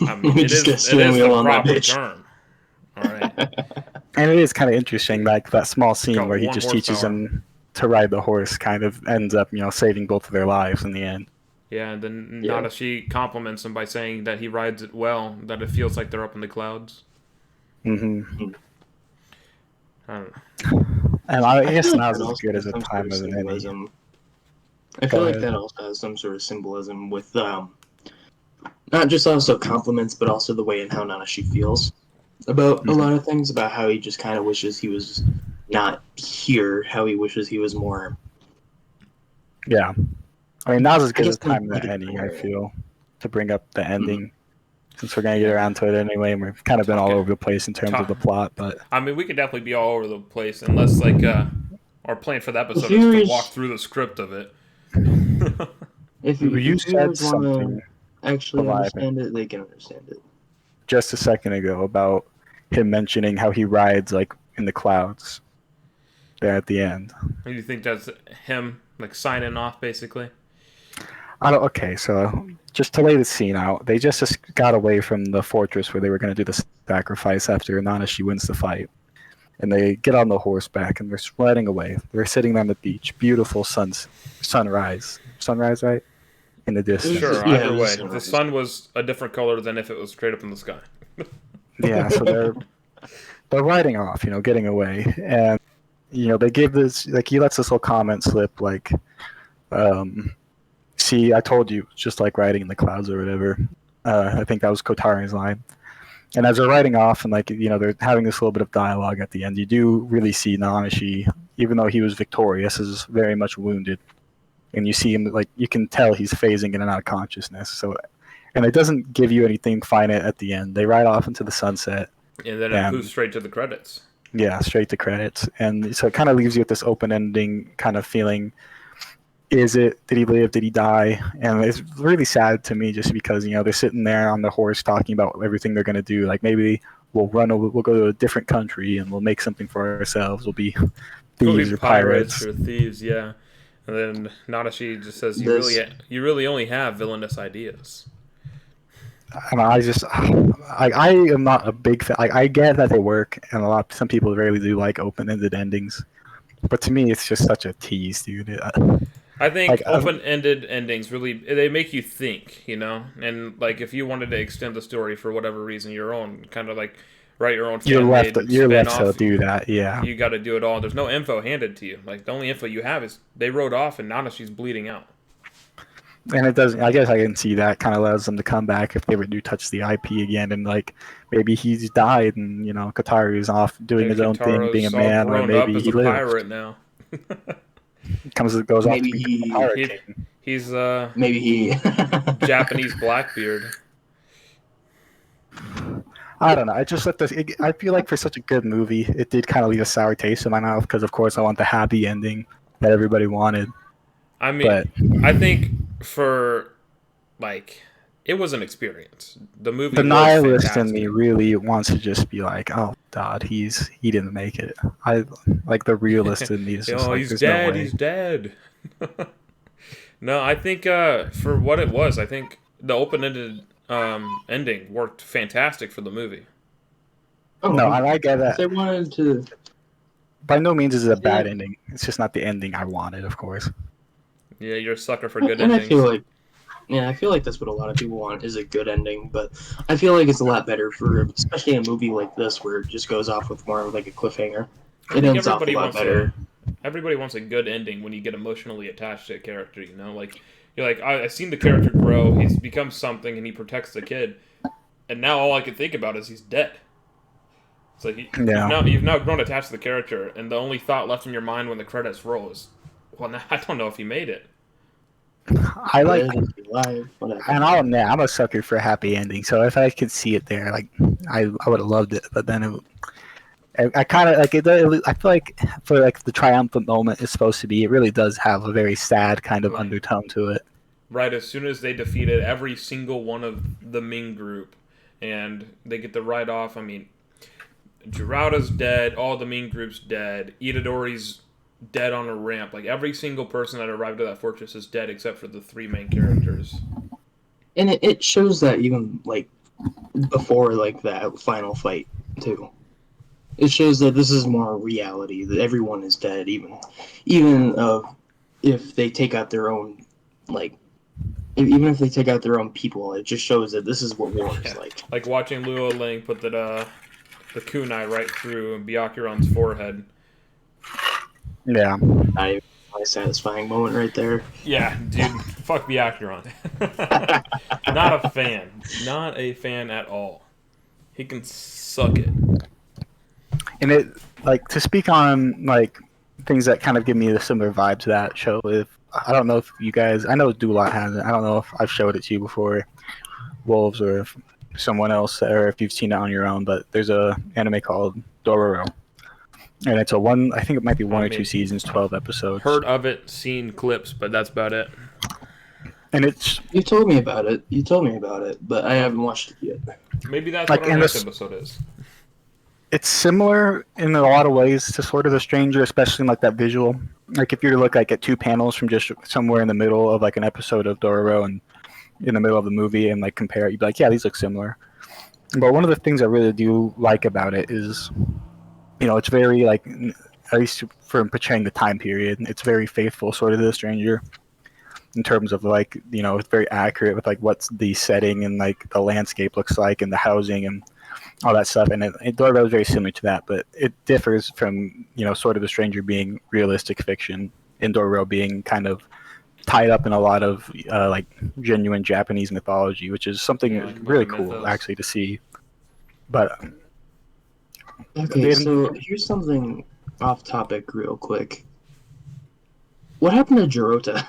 I mean, it is the proper term. All right. And it is kind of interesting, like that small scene Got where he 1 just teaches horsepower. them to ride the horse, kind of ends up, saving both of their lives in the end. Yeah, and then Yeah. Nadashi compliments him by saying that he rides it well, that it feels like they're up in the clouds. Hmm. I don't know. And I I guess feel like not that as also good as has a some sort time of as an any. symbolism. I Go feel like ahead. that also has some sort of symbolism with not just also compliments, but also the way and how Nanashi feels about a lot of things, about how he just kind of wishes he was not here, how he wishes he was more. Yeah. I mean, not as I good guess a time as like any, I more. feel, to bring up the Mhm. ending, since we're going to get Yeah. around to it anyway, and we've kind of been all Talking. over the place in terms of the plot, but I mean, we could definitely be all over the place, unless, like, our plan for the If episode is you to guys, walk through the script of it. you if you said guys want something, to actually Leviathan, understand it, they can understand it. just a second ago about him mentioning how he rides, like, in the clouds there at the end. Do you think that's him, like, signing off, basically? Okay, so just to lay the scene out, they just got away from the fortress where they were going to do the sacrifice after Nanashi wins the fight. And they get on the horseback and they're riding away. They're sitting on the beach. Beautiful sunrise. Sunrise, right? In the Sure, distance. Yeah, it either was a way. The sunrise. sun was a different color than if it was straight up in the sky. Yeah, so they're riding off, getting away. And they give this, like, he lets this little comment slip, like, see, I told you, it's just like riding in the clouds or whatever. I think that was Kotari's line. And as they're riding off and, like, they're having this little bit of dialogue at the end, you do really see Nanashi, even though he was victorious, is very much wounded. And you see him, like, you can tell he's phasing in and out of consciousness. So, and it doesn't give you anything finite at the end. They ride off into the sunset. And then it And moves straight to the credits. yeah, straight to credits. And so it kind of leaves you with this open ending kind of feeling. Did he live? Did he die? And it's really sad to me just because, they're sitting there on the horse talking about everything they're going to do. Like, maybe we'll go to a different country and we'll make something for ourselves. We'll be We'll be thieves or pirates pirates. or thieves, yeah. And then Nadashi just says, This you really only have villainous ideas." And I am not a big fan. I get that they work, and some people really do like open-ended endings. But to me, it's just such a tease, dude. I think Like, open-ended endings really they make you think, and like if you wanted to extend the story for whatever reason, your own kind of like write your own fan-made you're left to spin-off. do that, yeah. You got to do it all. There's no info handed to you. Like the only info you have is they rode off and Nadashi's bleeding out. And it doesn't. I guess I can see that kind of allows them to come back if they do touch the IP again, and like maybe he's died, and Qatari off doing Maybe his own thing, being a Kataro's all man, or grown up maybe as he a lived. pirate now. Goes off to maybe become a he pirate He, king. he's maybe he Japanese Blackbeard. I don't know. I just let this. I feel like for such a good movie, it did kind of leave a sour taste in my mouth because, of course, I want the happy ending that everybody wanted. I mean, But I think for like it was an experience. The movie the was nihilist in fantastic. me really wants to just be like, "Oh God, he didn't make it." I like the realist in me is just like, He's "There's dead. no way." He's dead. No, I think for what it was, I think the open-ended ending worked fantastic for the movie. Oh, No, and I get if that. they wanted to. By no means is it a I feel bad like- ending. It's just not the ending I wanted, of course. Yeah, you're a sucker for good And I endings. feel like, yeah, I feel like that's what a lot of people want is a good ending. But I feel like it's a lot better for, especially a movie like this where it just goes off with more of like a cliffhanger. I It think ends off a lot better. everybody wants a good ending when you get emotionally attached to a character. Like you're like I've seen the character grow. He's become something, and he protects the kid. And now all I can think about is he's dead. It's like you've now grown attached to the character, and the only thought left in your mind when the credits roll is, well, now I don't know if he made it. I like, Live, whatever. and I'll admit, I'm a sucker for a happy ending. So if I could see it there, like, I would have loved it. But then I kind of like it. I feel like for like the triumphant moment it's supposed to be, it really does have a very sad kind of undertone to it. Right as soon as they defeated every single one of the Ming group, and they get the ride off. I mean, Jiraiya's dead. All the Ming group's dead. Itadori's dead on a ramp. Like every single person that arrived at that fortress is dead except for the three main characters. And it shows that even like before like that final fight too. It shows that this is more reality. That everyone is dead, even if they take out their own, like, even if they take out their own people. It just shows that this is what war is like. Like watching Luo Ling put the kunai right through Byakuran's forehead. Yeah. A satisfying moment right there. Yeah, dude, fuck Byakuran. Not a fan. Not a fan at all. He can suck it. And it, like, to speak on, like, things that kind of give me a similar vibe to that show, if I don't know if you guys, I know Dulot hasn't, I don't know if I've showed it to you before, Wolves, or if someone else, or if you've seen it on your own, but there's a anime called Dororo. And it's I think it might be one or two seasons, 12 episodes. Heard of it, seen clips, but that's about it. And it's... You told me about it, but I haven't watched it yet. Maybe that's like, what our next episode is. It's similar in a lot of ways to sort of The Stranger, especially in like that visual. Like if you were to look like at two panels from just somewhere in the middle of like an episode of Dororo and in the middle of the movie and like compare it, you'd be like, yeah, these look similar. But one of the things I really do like about it is, you know, it's very like, at least for portraying the time period, it's very faithful sort of to The Stranger in terms of like, you know, it's very accurate with like what's the setting and like the landscape looks like and the housing and all that stuff. And Dororo is very similar to that, but it differs from, you know, sort of The Stranger being realistic fiction and Dororo being kind of tied up in a lot of like genuine Japanese mythology, which is something really cool actually to see. But okay, so here's something off topic real quick. What happened to Jirota?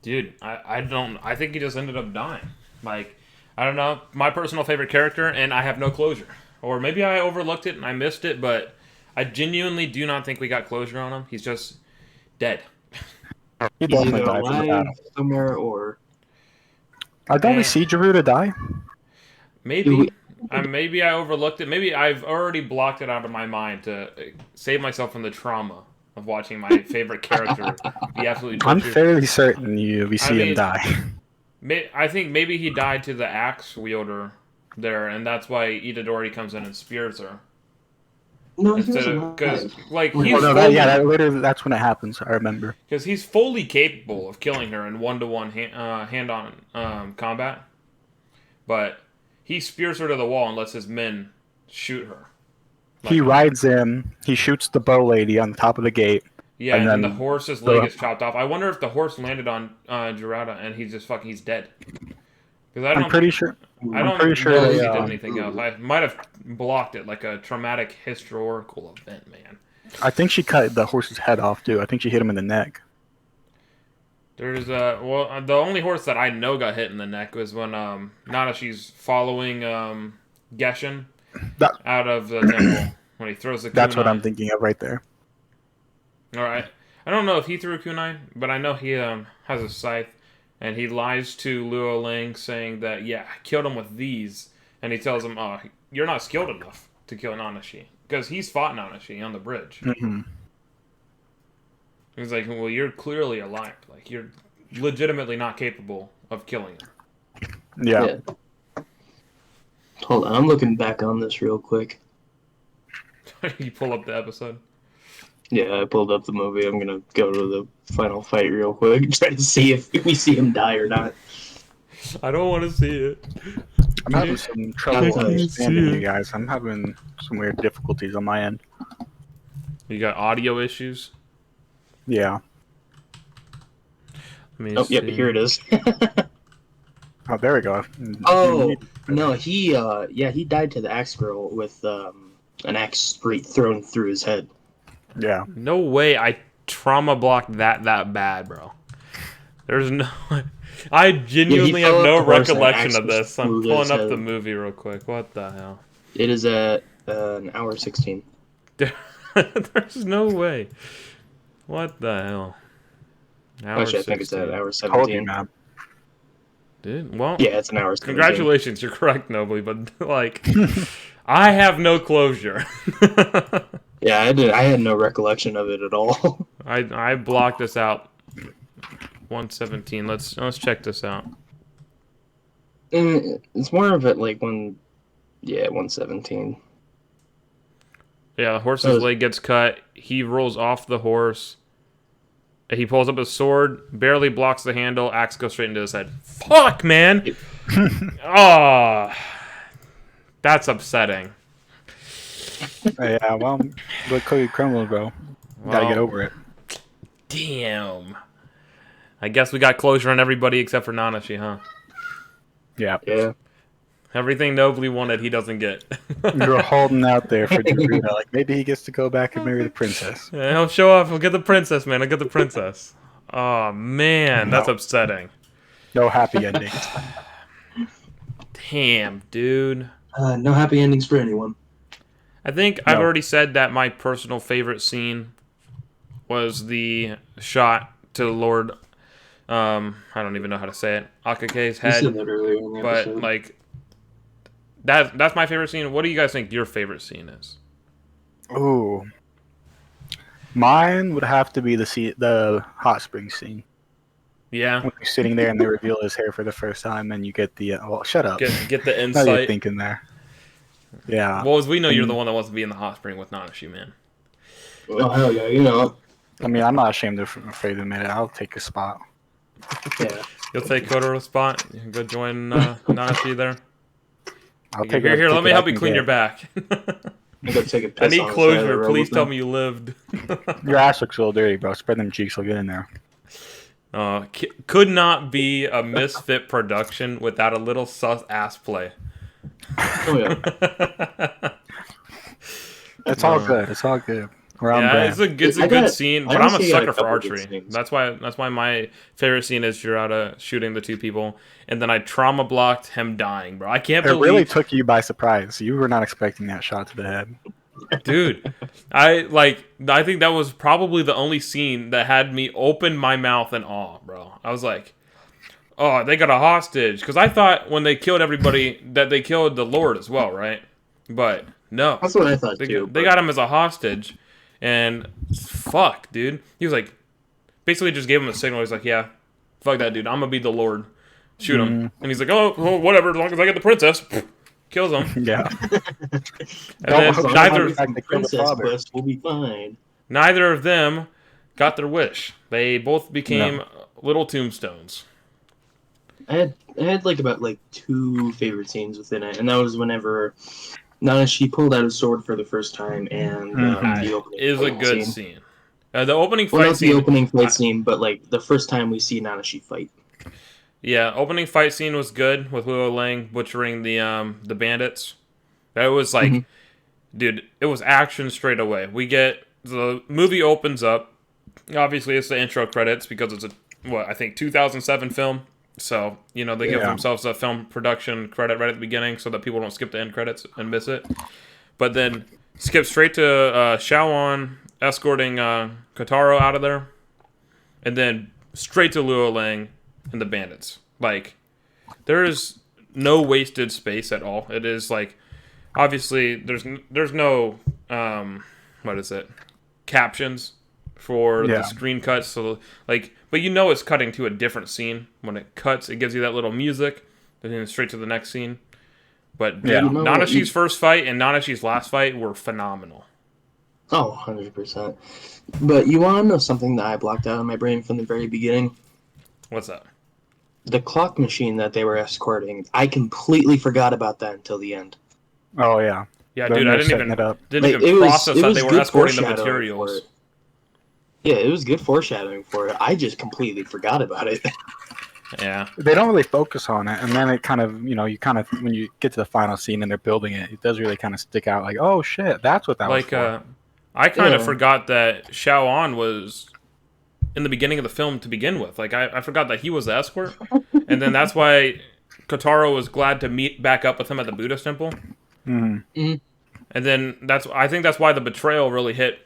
Dude, I think he just ended up dying. Like, I don't know, my personal favorite character, and I have no closure. Or maybe I overlooked it and I missed it, but I genuinely do not think we got closure on him. He's just dead. He definitely died from the battle. Somewhere, or... Don't we see Jirota die? Maybe. Maybe I overlooked it. Maybe I've already blocked it out of my mind to save myself from the trauma of watching my favorite character be absolutely tortured. I'm fairly certain we see him die. I think maybe he died to the axe wielder there, and that's why Itadori comes in and spears her. No, because like that's when it happens. I remember because he's fully capable of killing her in one-to-one hand-on combat, but he spears her to the wall and lets his men shoot her. Like, he rides in, he shoots the bow lady on the top of the gate. Yeah, and then the horse's leg is chopped off. I wonder if the horse landed on Jirota and he's dead. Because I'm pretty sure he did anything else. I might have blocked it like a traumatic historical event, man. I think she cut the horse's head off too. I think she hit him in the neck. There's the only horse that I know got hit in the neck was when Nadashi's following Geshin out of the temple when he throws the kunai. That's what I'm thinking of right there. All right. I don't know if he threw a kunai, but I know he has a scythe, and he lies to Luo Ling saying that, yeah, I killed him with these, and he tells him, oh, you're not skilled enough to kill Nanashi, because he's fought Nanashi on the bridge. Mm-hmm. He's like, well, you're clearly a liar. Like, you're legitimately not capable of killing him. Yeah. Hold on, I'm looking back on this real quick. You pull up the episode? Yeah, I pulled up the movie. I'm gonna go to the final fight real quick, try to see if we see him die or not. I don't want to see it. I'm having some trouble understanding you guys. I'm having some weird difficulties on my end. You got audio issues? Yeah. Yep, here it is. Oh, there we go. Oh, no, he died to the axe girl with an axe straight thrown through his head. Yeah. No way I trauma blocked that bad, bro. There's no... I genuinely have no recollection of this. I'm pulling up the movie real quick. What the hell? It is at an hour 16. There's no way. What the hell? Actually, I think it's at hour 17. Dude, well, yeah, it's an hour 17. Congratulations, you're correct, Nobly, but, like, I have no closure. Yeah, I had no recollection of it at all. I blocked this out. 117. Let's check this out. It's more of it like 117. Yeah, the horse's leg gets cut. He rolls off the horse. He pulls up his sword, barely blocks the handle. Axe goes straight into his head. Fuck, man! Oh, that's upsetting. Yeah, well, look Cody crumbles, bro. Gotta get over it. Damn. I guess we got closure on everybody except for Nanashi, huh? Yeah. Yeah. Everything Nobly wanted, he doesn't get. You're holding out there for Daruda. Like, maybe he gets to go back and marry the princess. Yeah, he'll show up. He'll get the princess, man. I'll get the princess. Oh, man. That's upsetting. No happy ending. Damn, dude. No happy endings for anyone. I think I've already said that my personal favorite scene was the shot to Lord... I don't even know how to say it. Akake's head. You said that earlier in the but, episode. like... That's my favorite scene. What do you guys think your favorite scene is? Ooh. Mine would have to be the hot spring scene. Yeah. When he's sitting there and they reveal his hair for the first time and you get the... well, shut up. Get the Now insight. you're thinking there. Yeah. Well, as we know, you're the one that wants to be in the hot spring with Nanashi, man. Oh, hell yeah, you know. I mean, I'm not afraid to admit it. I'll take a spot. Yeah. You'll take Kotoro's spot. You can go join Nanashi there. I'll take Here, it. let me help you clean your back. I'm gonna take a piss I need on the side of the closure. road Please with tell them. me you lived. Your ass looks a little dirty, bro. Spread them cheeks. I'll get in there. Could not be a Misfit production without a little sus ass play. Oh yeah. It's all good. It's all good. We're on Yeah, brand. it's a good scene, but I'm a honestly got a sucker for couple good archery. scenes. That's why my favorite scene is Jurata shooting the two people, and then I trauma blocked him dying, bro. I can't It believe really took you by surprise. You were not expecting that shot to the head. dude. I think that was probably the only scene that had me open my mouth in awe, bro. I was like, oh, they got a hostage, because I thought when they killed everybody that they killed the Lord as well, right? But no, That's what I thought they too. got him as a hostage, and fuck, dude. He was like, basically just gave him a signal. He's like, yeah, fuck that dude. I'm gonna be the Lord. Shoot him. And he's like, oh, whatever. As long as I get the princess. Kills him. Yeah. And then The princess quest will be fine. neither of them got their wish. They both became little tombstones. I had like about like two favorite scenes within it, and that was whenever Nanashi pulled out his sword for the first time, and the opening Is a fight good scene. The opening Well, fight not scene. the opening fight scene, but like the first time we see Nanashi fight. Yeah, opening fight scene was good with Luo Lang butchering the bandits. That was like, dude, it was action straight away. We get the movie opens up. Obviously, it's the intro credits because it's I think 2007 film. So they give themselves a film production credit right at the beginning so that people don't skip the end credits and miss it. But then skip straight to Shaoan escorting Kotaro out of there, and then straight to Luo Lang and the bandits. Like, there is no wasted space at all. It is like, obviously there's no what is it, captions for the screen cuts, so like, but it's cutting to a different scene. When it cuts, it gives you that little music, then straight to the next scene. But Nanashi's first fight and Nanashi's last fight were phenomenal. Oh, 100%. But you want to know something that I blocked out of my brain from the very beginning? What's that? The clock machine that they were escorting. I completely forgot about that until the end. Oh, yeah. Yeah, Then dude, I they're didn't setting it up. even process that they were good escorting the foreshadowing materials. for it. Yeah, it was good foreshadowing for it. I just completely forgot about it. Yeah. They don't really focus on it, and then it kind of, when you get to the final scene and they're building it, it does really kind of stick out. Like, oh shit, that's what that was for. I kind of forgot that Shaoan was in the beginning of the film to begin with. Like, I forgot that he was the escort, and then that's why Kotaro was glad to meet back up with him at the Buddhist temple. Mm-hmm. And then I think that's why the betrayal really hit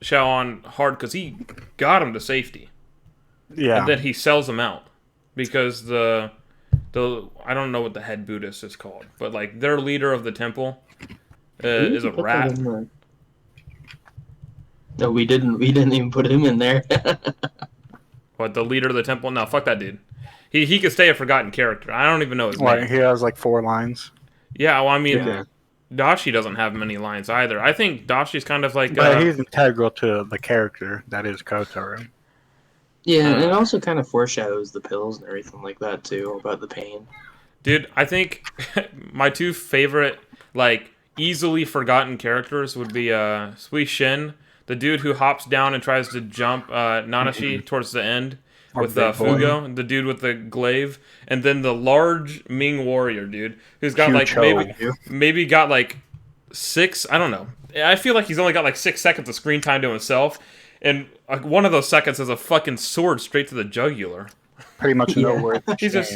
Shaoan hard, because he got him to safety. Yeah. And then he sells him out because the I don't know what the head Buddhist is called, but like their leader of the temple is a rat. No, we didn't even put him in there. What, the leader of the temple? No, fuck that dude. He could stay a forgotten character. I don't even know his name. He has like 4 lines. Yeah, well, I mean, Yeah. Dashi doesn't have many lines either. I think Dashi's kind of like. But he's integral to the character that is Kotaro. Yeah, and it also kind of foreshadows the pills and everything like that too, about the pain. Dude, I think my two favorite, like, easily forgotten characters would be Sui Shin, the dude who hops down and tries to jump Nanashi towards the end, with Fugo, the dude with the glaive, and then the large Ming warrior dude, who's got maybe got like 6, I don't know. I feel like he's only got like 6 seconds of screen time to himself, and one of those seconds is a fucking sword straight to the jugular. Pretty much no word. He's just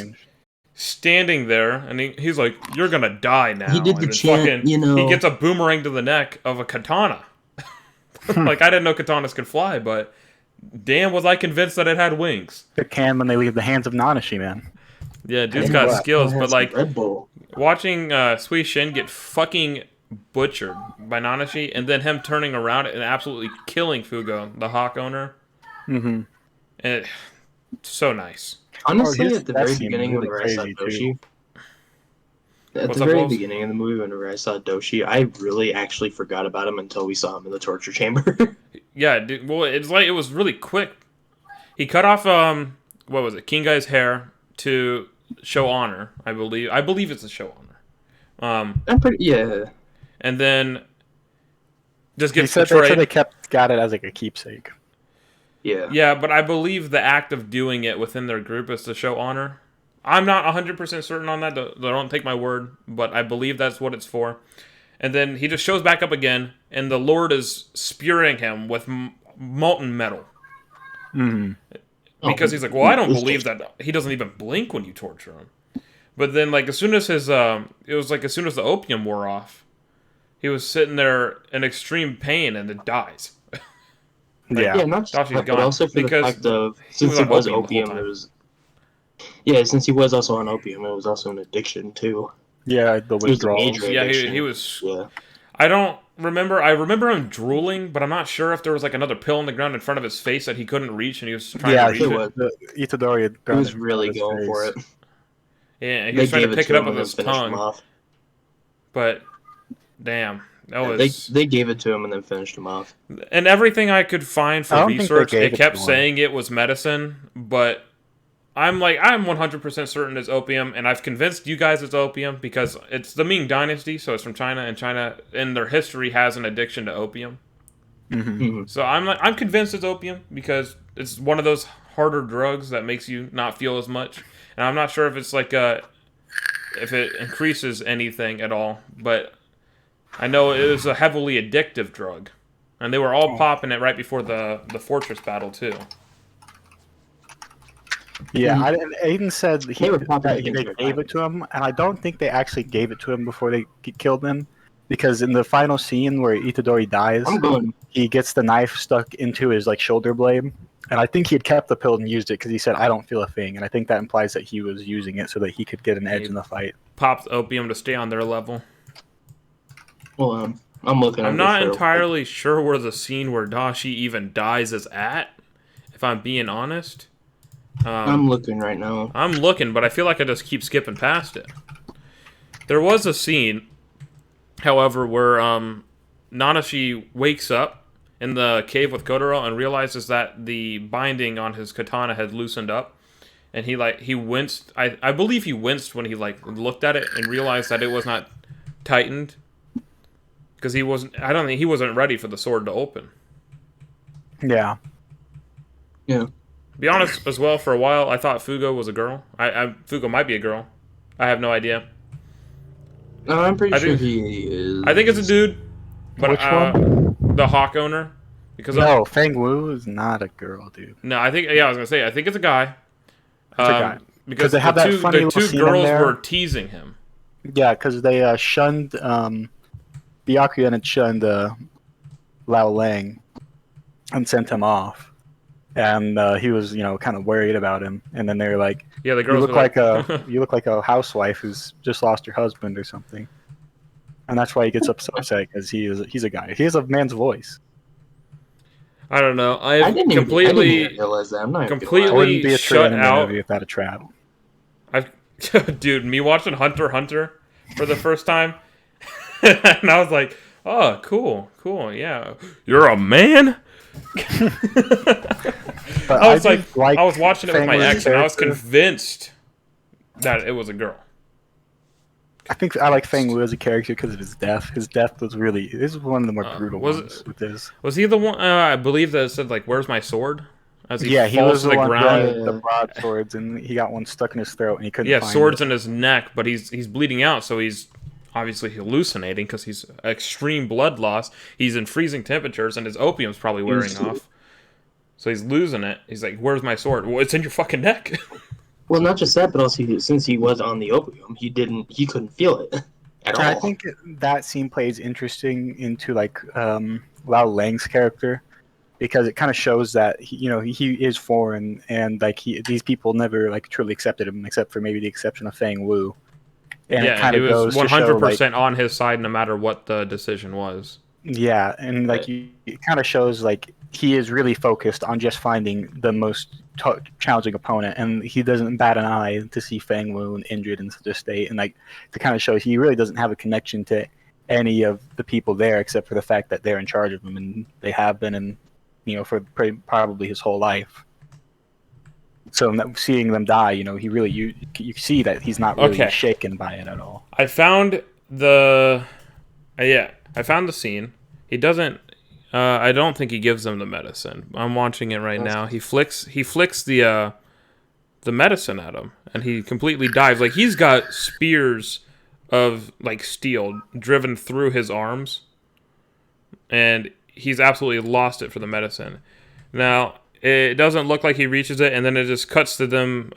standing there, and he's like, "You're gonna die now." He did the chant, He gets a boomerang to the neck of a katana. Like, I didn't know katanas could fly, but damn, was I convinced that it had wings. It can when they leave the hands of Nanashi, man. Yeah, dude's got skills, but like watching Sui Shin get fucking butchered by Nanashi, and then him turning around and absolutely killing Fugo, the Hawk owner. And so nice. Honestly, at the very beginning when I saw Doshi, at the very beginning of the movie, whenever I saw Doshi, I really actually forgot about him until we saw him in the torture chamber. Yeah, dude, well, it's like it was really quick. He cut off what was it, King Guy's hair to show honor, I believe. I believe it's to show honor. I'm pretty and then just gets betrayed. They said they got it as like a keepsake. Yeah. Yeah, but I believe the act of doing it within their group is to show honor. I'm not 100% certain on that. Don't take my word, but I believe that's what it's for. And then he just shows back up again, and the Lord is spearing him with molten metal. Because he's like, well, I don't believe that. He doesn't even blink when you torture him. But then, like, as soon as his, it was like as soon as the opium wore off, he was sitting there in extreme pain and it dies. Yeah, not just that, but also for the fact of, since he was opium, it was... Yeah, since he was also on opium, it was also an addiction, too. Yeah, the withdrawal. Yeah, he was... Yeah. I don't remember... I remember him drooling, but I'm not sure if there was, like, another pill on the ground in front of his face that he couldn't reach, and he was trying to reach it. Itadori he was really going for it. Yeah, he was trying to pick it up with his tongue. But, damn... They gave it to him and then finished him off. And everything I could find for research, it kept saying it was medicine, but I'm 100% certain it's opium, and I've convinced you guys it's opium because it's the Ming Dynasty, so it's from China, and China in their history has an addiction to opium. So I'm convinced it's opium because it's one of those harder drugs that makes you not feel as much, and I'm not sure if it's like if it increases anything at all, but I know it was a heavily addictive drug, and they were all popping it right before the fortress battle too. Yeah, Aiden said they gave it to him, and I don't think they actually gave it to him before they killed him, because in the final scene where Itadori dies, he gets the knife stuck into his shoulder blade, and I think he had kept the pill and used it because he said, "I don't feel a thing," and I think that implies that he was using it so that he could get an edge in the fight. Popped opium to stay on their level. Well, I'm looking. I'm not entirely sure where the scene where Dashi even dies is at, if I'm being honest. I'm looking right now. I'm looking, but I feel like I just keep skipping past it. There was a scene, however, where Nanashi wakes up in the cave with Kotaro and realizes that the binding on his katana had loosened up, and he winced. I believe he winced when he looked at it and realized that it was not tightened. Because he wasn't, I don't think he wasn't ready for the sword to open. Yeah. Yeah. To be honest, as well, for a while, I thought Fugo was a girl. Fugo might be a girl. I have no idea. No, I'm pretty sure he is. I think it's a dude. But, which one? The Hawk owner. Because Feng Wu is not a girl, dude. No, I was going to say, I think it's a guy. It's a guy. Because they have the two girls were teasing him. Yeah, because they shunned... Byakuya had shunned Lao Lang and sent him off, and he was kind of worried about him. And then they were like, "Yeah, the girls you look like a housewife who's just lost her husband or something." And that's why he gets so upset because he's a guy. He has a man's voice. I don't know. I didn't completely realize that. I'm not completely be a shut out. If that a trap. Dude, me watching Hunter x Hunter for the first time. And I was like, oh, cool, yeah. You're a man? But I was like, like I was watching it with my Fangler's ex, and I was character. convinced that it was a girl. I think I like Fang Wu as a character because of his death. His death was really, this is one of the more brutal Was ones with this. was he the one? I believe that said like, "Where's my sword?" As he Yeah, he falls was to the the one ground. with the broadswords, and he got one stuck in his throat, and he couldn't Yeah, find swords it. in his neck, but he's bleeding out, so he's obviously hallucinating because he's extreme blood loss. He's in freezing temperatures, and his opium's probably wearing off. So he's losing it. He's like, "Where's my sword?" Well, it's in your fucking neck. Well, not just that, but also since he was on the opium, he couldn't feel it at all. I think that scene plays interesting into like Lao Lang's character because it kind of shows that he is foreign and like these people never like truly accepted him except for maybe the exception of Fang Wu, and it Yeah, kind he of was goes to show like 100% on his side no matter what the decision was. yeah, and like it kind of shows like he is really focused on just finding the most challenging opponent, and he doesn't bat an eye to see Fang Wu injured in such a state, and like to kind of show he really doesn't have a connection to any of the people there except for the fact that they're in charge of him, and they have been, and for probably his whole life. So seeing them die, he really you see that he's not really shaken by it at all. I found the I found the scene. He doesn't. I don't think he gives them the medicine. I'm watching it right now. He flicks the medicine at him, and he completely dives. Like he's got spears of like steel driven through his arms, and he's absolutely lost it for the medicine. Now it doesn't look like he reaches it, and then it just cuts to them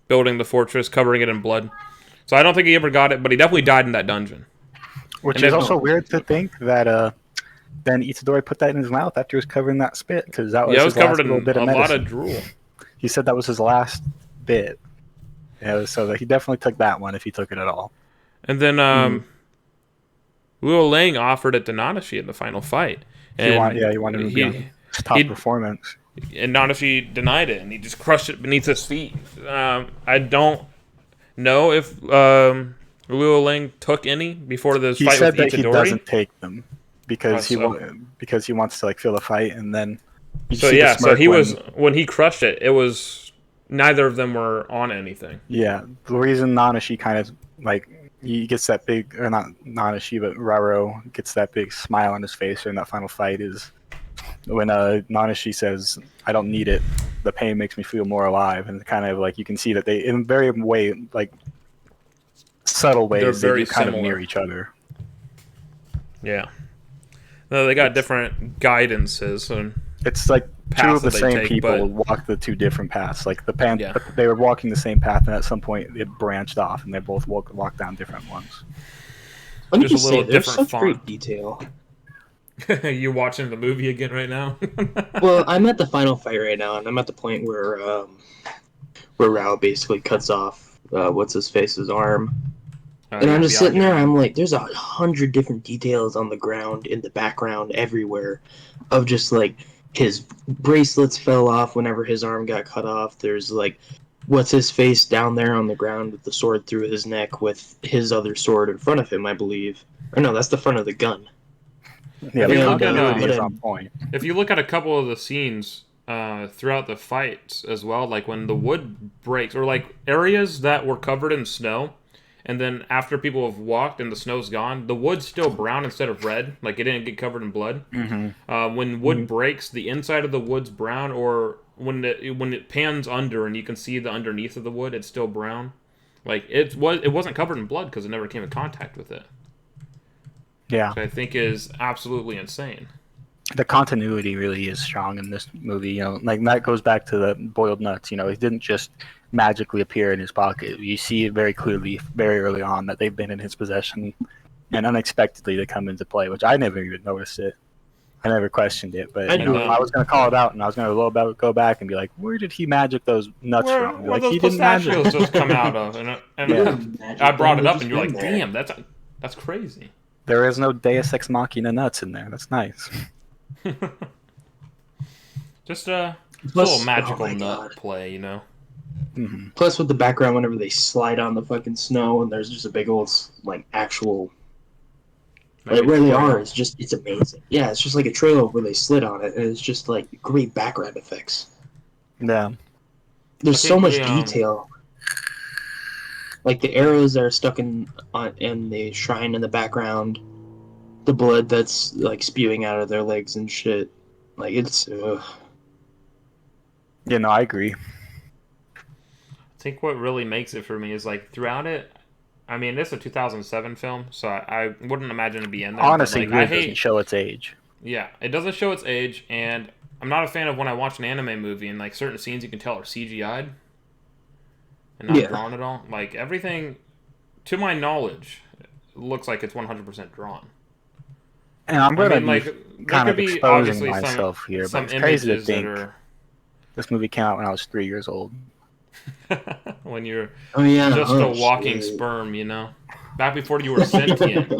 building the fortress, covering it in blood. So I don't think he ever got it, but he definitely died in that dungeon. Which is also weird to think that then Itadori put that in his mouth after he was covering that spit, because that was it his was covered last in little bit of a medicine. lot of drool. He said that was his last bit. So that he definitely took that one if he took it at all. And then Luo Lang offered it to Nanashi in the final fight. And he wanted him to be on his top performance. And Nanashi denied it, and he just crushed it beneath his feet. I don't know if Luo Lang took any before this fight with Itadori. He said that he doesn't take them because he wants to like feel the fight, and then so he was when he crushed it. It was neither of them were on anything. Yeah, the reason Nanashi kind of like he gets that big, or not Nanashi, but Raro gets that big smile on his face during that final fight is when Nanashi says, "I don't need it. The pain makes me feel more alive," and kind of like you can see that they, in very subtle ways, they do kind of mirror each other. Yeah. No, they got different guidances, and it's like two of the same people walk the two different paths. Like they were walking the same path, and at some point it branched off, and they both walked down different ones. Let me just say, there's such great detail. You watching the movie again right now? Well, I'm at the final fight right now, and I'm at the point where Rao basically cuts off what's his face's arm. And I'm just sitting there, I'm like, there's 100 different details on the ground, in the background, everywhere, of just like his bracelets fell off whenever his arm got cut off. There's like, what's his face down there on the ground with the sword through his neck with his other sword in front of him, I believe. Or no, that's the front of the gun. Yeah, the continuity is on point. If you look at a couple of the scenes throughout the fights as well, like when the wood breaks, or like areas that were covered in snow, and then after people have walked and the snow's gone, the wood's still brown instead of red. Like it didn't get covered in blood. Mm-hmm. When wood breaks, the inside of the wood's brown, or when it pans under and you can see the underneath of the wood, it's still brown. Like it wasn't covered in blood because it never came in contact with it. Yeah, which I think is absolutely insane. The continuity really is strong in this movie. Like that goes back to the boiled nuts. It didn't just magically appear in his pocket. You see it very clearly, very early on, that they've been in his possession, and unexpectedly they come into play, which I never even noticed it. I never questioned it, but I was going to call it out, and I was going to go back and be like, "Where did he magic those nuts from?" Where those pistachios just come out of? And I brought it up, and you're like, "Damn, that's crazy." There is no Deus Ex Machina nuts in there. That's nice. Just a little magical nut play, Mm-hmm. Plus, with the background, whenever they slide on the fucking snow, and there's just a big old, like, actual Like Like a where they trail. are is just it's amazing. Yeah, it's just like a trail where they slid on it, and it's just like great background effects. Yeah. I There's so think much the detail. Like the arrows that are stuck in the shrine in the background, the blood that's like spewing out of their legs and shit. Like it's Yeah, no, I agree. I think what really makes it for me is like throughout it. I mean, this is a 2007 film, so I wouldn't imagine it'd be in there. But Honestly, like, I really doesn't hate. show its age. Yeah, it doesn't show its age, and I'm not a fan of when I watch an anime movie and like certain scenes you can tell are CGI'd and not yeah. drawn at all. Like everything, to my knowledge, looks like it's 100% drawn. And I'm I gonna mean, be like there kind could of be exposing obviously myself here, but some it's crazy to images that think are this movie came out when I was 3 years old. when you're Oh yeah. just a Oh walking shit. sperm, you know, back before you were sentient.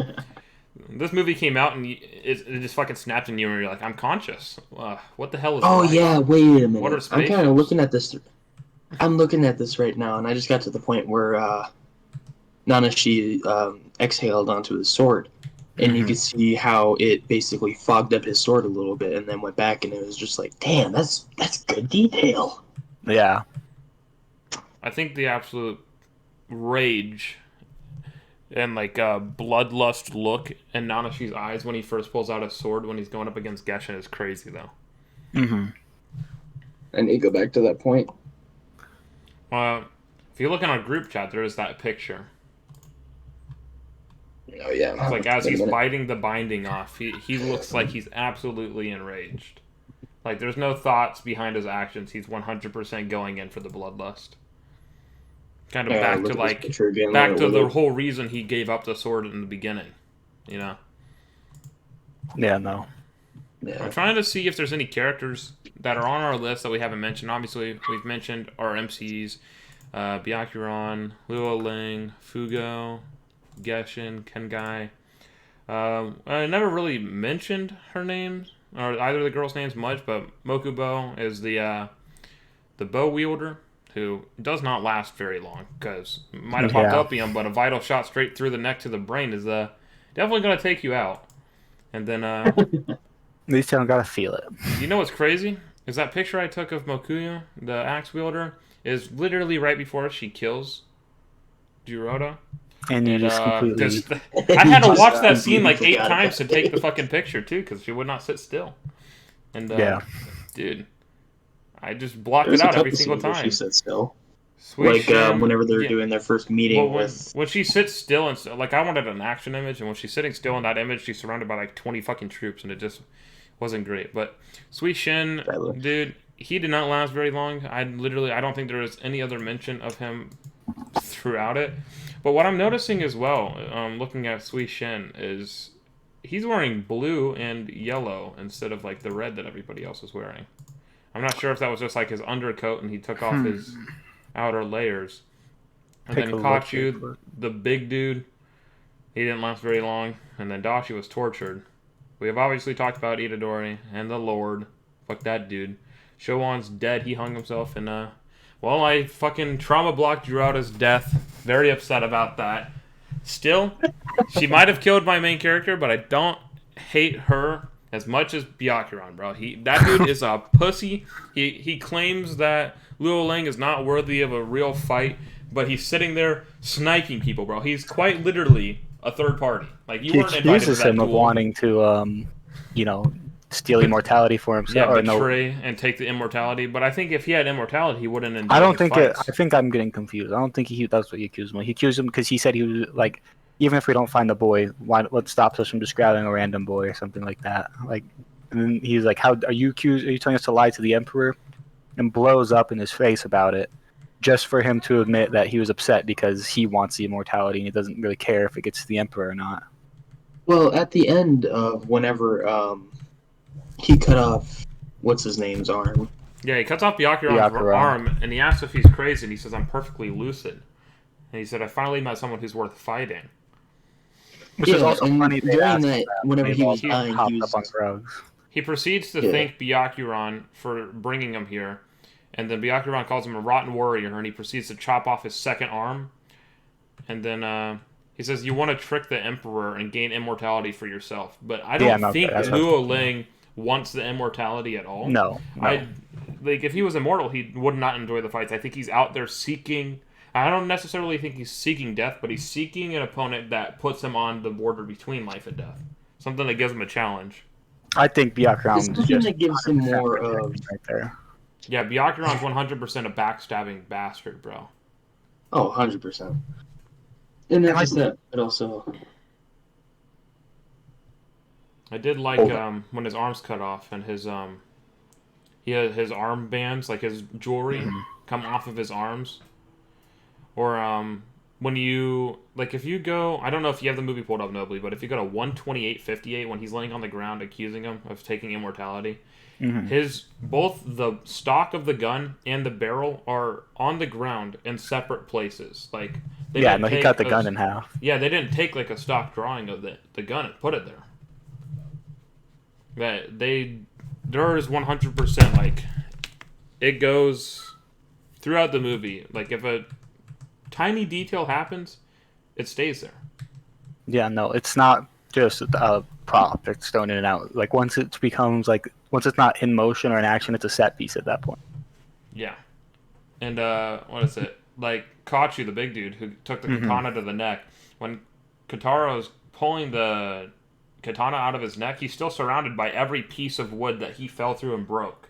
This movie came out and it just fucking snapped in you, and you're like, I'm conscious. What the hell is Oh life? yeah. Wait a What are minute. I'm kind of spaceships? looking at this. I'm looking at this right now, and I just got to the point where Nanashi exhaled onto his sword, and you Hmm. could see how it basically fogged up his sword a little bit, and then went back, and it was just like, damn, that's good detail. Yeah. I think the absolute rage and like bloodlust look in Nanashi's eyes when he first pulls out his sword when he's going up against Geshin is crazy though. Hmm. I need to go back to that point. If you look in our group chat, there is that picture. Oh yeah. It's like as Wait a he's minute. biting the binding off, he looks like he's absolutely enraged. Like there's no thoughts behind his actions. He's 100% going in for the bloodlust. Kind of back to Look at this like picture again. back to the Little. whole reason he gave up the sword in the beginning. You know. Yeah, no. Yeah. I'm trying to see if there's any characters that are on our list that we haven't mentioned. Obviously, we've mentioned our MCs, Byakuran, Luo Ling, Fugo, Geshin, Kengai. I never really mentioned her name or either of the girls' names much, but Mokubo is the bow wielder who does not last very long because might have popped Yeah. opium, but a vital shot straight through the neck to the brain is definitely going to take you out. And then At least I don't gotta feel it. you know what's crazy is that picture I took of Mokuyo, the axe wielder, is literally right before she kills Jiroda. And you And just completely. because I had to Just watch that scene completely like 8 forgot times to about take it. the fucking picture too, because she would not sit still. And Yeah. dude, I just blocked it There's a out every couple single scenes where she time. sat still. Sweet Like Shin, whenever they're yeah. doing their first Well, meeting when with. when she sits still and like I wanted an action image, and when she's sitting still in that image, she's surrounded by like 20 fucking troops, and it just wasn't great. But Sweet Shin, Tyler. dude, he did not last very long. I don't think there is any other mention of him throughout it. But what I'm noticing as well, looking at Sui Shin, is he's wearing blue and yellow instead of like the red that everybody else is wearing. I'm not sure if that was just like his undercoat and he took off his outer layers. And Take then a look here Kachu, quick. the big dude, he didn't last very long. And then Dashi was tortured. We have obviously talked about Itadori and the Lord. Fuck that dude. Showan's dead. He hung himself and well, I fucking trauma blocked Jiraiya's death. Very upset about that. Still, she might have killed my main character, but I don't hate her as much as Byakuran, bro. That dude is a pussy. He claims that Luo Lang is not worthy of a real fight, but he's sitting there sniping people, bro. He's quite literally a third party. Like you She weren't invited to accuses that him of duel. wanting to, you know, steal immortality for himself. Yeah, Or no, betray and take the immortality. But I think if he had immortality, he wouldn't I invite don't his think it. fights. I think I'm getting confused. I don't think that's what he accused him of. He accused him because he said he was like, even if we don't find the boy, what stops us from just grabbing a random boy or something like that? Like, and then he's like, "How are you accused? Are you telling us to lie to the emperor?" And blows up in his face about it, just for him to admit that he was upset because he wants the immortality and he doesn't really care if it gets to the emperor or not. Well, at the end of whenever he cut off what's his name's arm. Yeah, he cuts off Byakuran's Byakuran. arm, and he asks if he's crazy, and he says, I'm perfectly lucid. And he said, I finally met someone who's worth fighting. Which is Yeah, also and funny. They during asked that, whenever they've he all was dying, hopped he was up on drugs. He proceeds to Yeah. thank Byakuran for bringing him here, and then Byakuran calls him a rotten warrior, and he proceeds to chop off his second arm. And then He says you want to trick the Emperor and gain immortality for yourself, but I Yeah, don't no, think that's what I was Luo thinking. Ling wants the immortality at all. No, no. Like if he was immortal, he would not enjoy the fights. I think he's out there seeking. I don't necessarily think he's seeking death, but he's seeking an opponent that puts him on the border between life and death. Something that gives him a challenge. I think It's Byakuran is something just that gives him 100% more protection right there. Yeah, Byakuran's 100% a backstabbing bastard, bro. Oh, 100%. And not And just that, but also I did like when his arms cut off and his he had his arm bands, like his jewelry, come off of his arms. Or when you like if you go, I don't know if you have the movie pulled up nobly, but if you go to 128:58 when he's laying on the ground accusing him of taking immortality, his both the stock of the gun and the barrel are on the ground in separate places. Like they yeah, didn't no, he take cut the gun in half. Yeah, they didn't take like a stock drawing of the gun and put it there. That there is 100% like it goes throughout the movie. Like if a tiny detail happens, it stays there. Yeah, no, it's not just a prop that's thrown in and out. Like once it becomes like once it's not in motion or in action, it's a set piece at that point. Yeah. And what is it? Like Kachu, the big dude who took the katana to the neck. When Kataro's pulling the katana out of his neck, he's still surrounded by every piece of wood that he fell through and broke.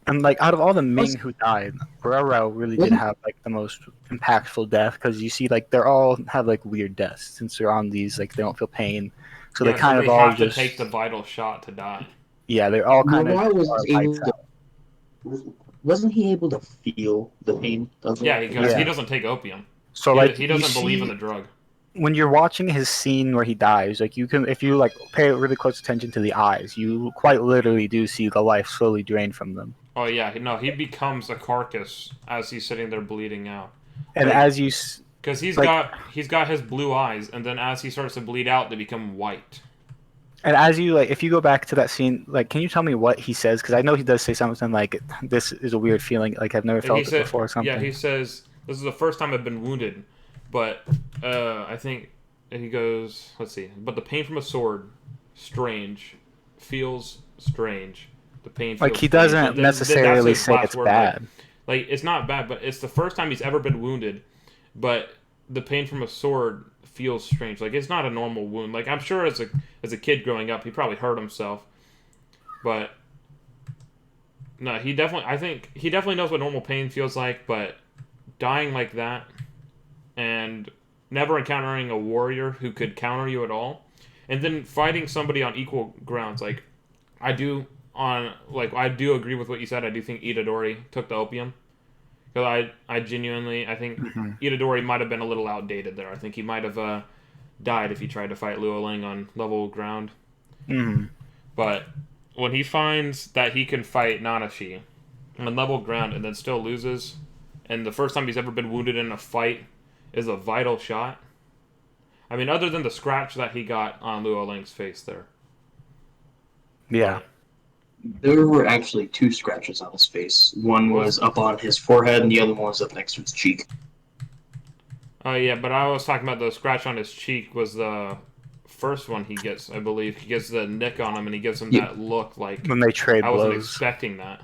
And like out of all the Ming who died, Guerrero really did wasn't have like the most impactful death because you see like they're all have like weird deaths since they're on these like they don't feel pain, so they Yeah, so kind of they all have to just take the vital shot to die. yeah they're all kind of Morale are was lights able to. out. Wasn't he able to feel the pain of Yeah, it? because he Yeah, doesn't take opium. so like He you doesn't believe in see the drug. when you're watching his scene where he dies, like you can if you like pay really close attention to the eyes, you quite literally do see the life slowly drain from them. Oh yeah, no, he becomes a carcass as he's sitting there bleeding out. And Like as you because like he's got his blue eyes, and then as he starts to bleed out, they become white. And as you like, if you go back to that scene, like, can you tell me what he says? Because I know he does say something like, "This is a weird feeling. Like I've never He felt it said, before." Or yeah, something. he says this is the first time I've been wounded, but I think he goes, let's see, but the pain from a sword, strange, feels strange. The pain Like feels he strange. doesn't That's necessarily his say last it's word. bad. Like it's not bad, but it's the first time he's ever been wounded. But the pain from a sword feels strange. Like it's not a normal wound. Like I'm sure as a kid growing up, he probably hurt himself, but no, he definitely. I think he definitely knows what normal pain feels like. But dying like that and never encountering a warrior who could counter you at all, and then fighting somebody on equal grounds. Like I do agree with what you said. I do think Itadori took the opium. Because I genuinely, I think Itadori might have been a little outdated there. I think he might have died if he tried to fight Luo Ling on level ground. But when he finds that he can fight Nanashi on level ground and then still loses, and the first time he's ever been wounded in a fight is a vital shot. I mean, other than the scratch that he got on Luo Ling's face there. Yeah. There were actually two scratches on his face. One was up on his forehead, and the other one was up next to his cheek. Oh yeah, but I was talking about the scratch on his cheek was the first one he gets, I believe. He gets the nick on him and he gives him Yeah. that look like When they trade I wasn't blows. expecting that.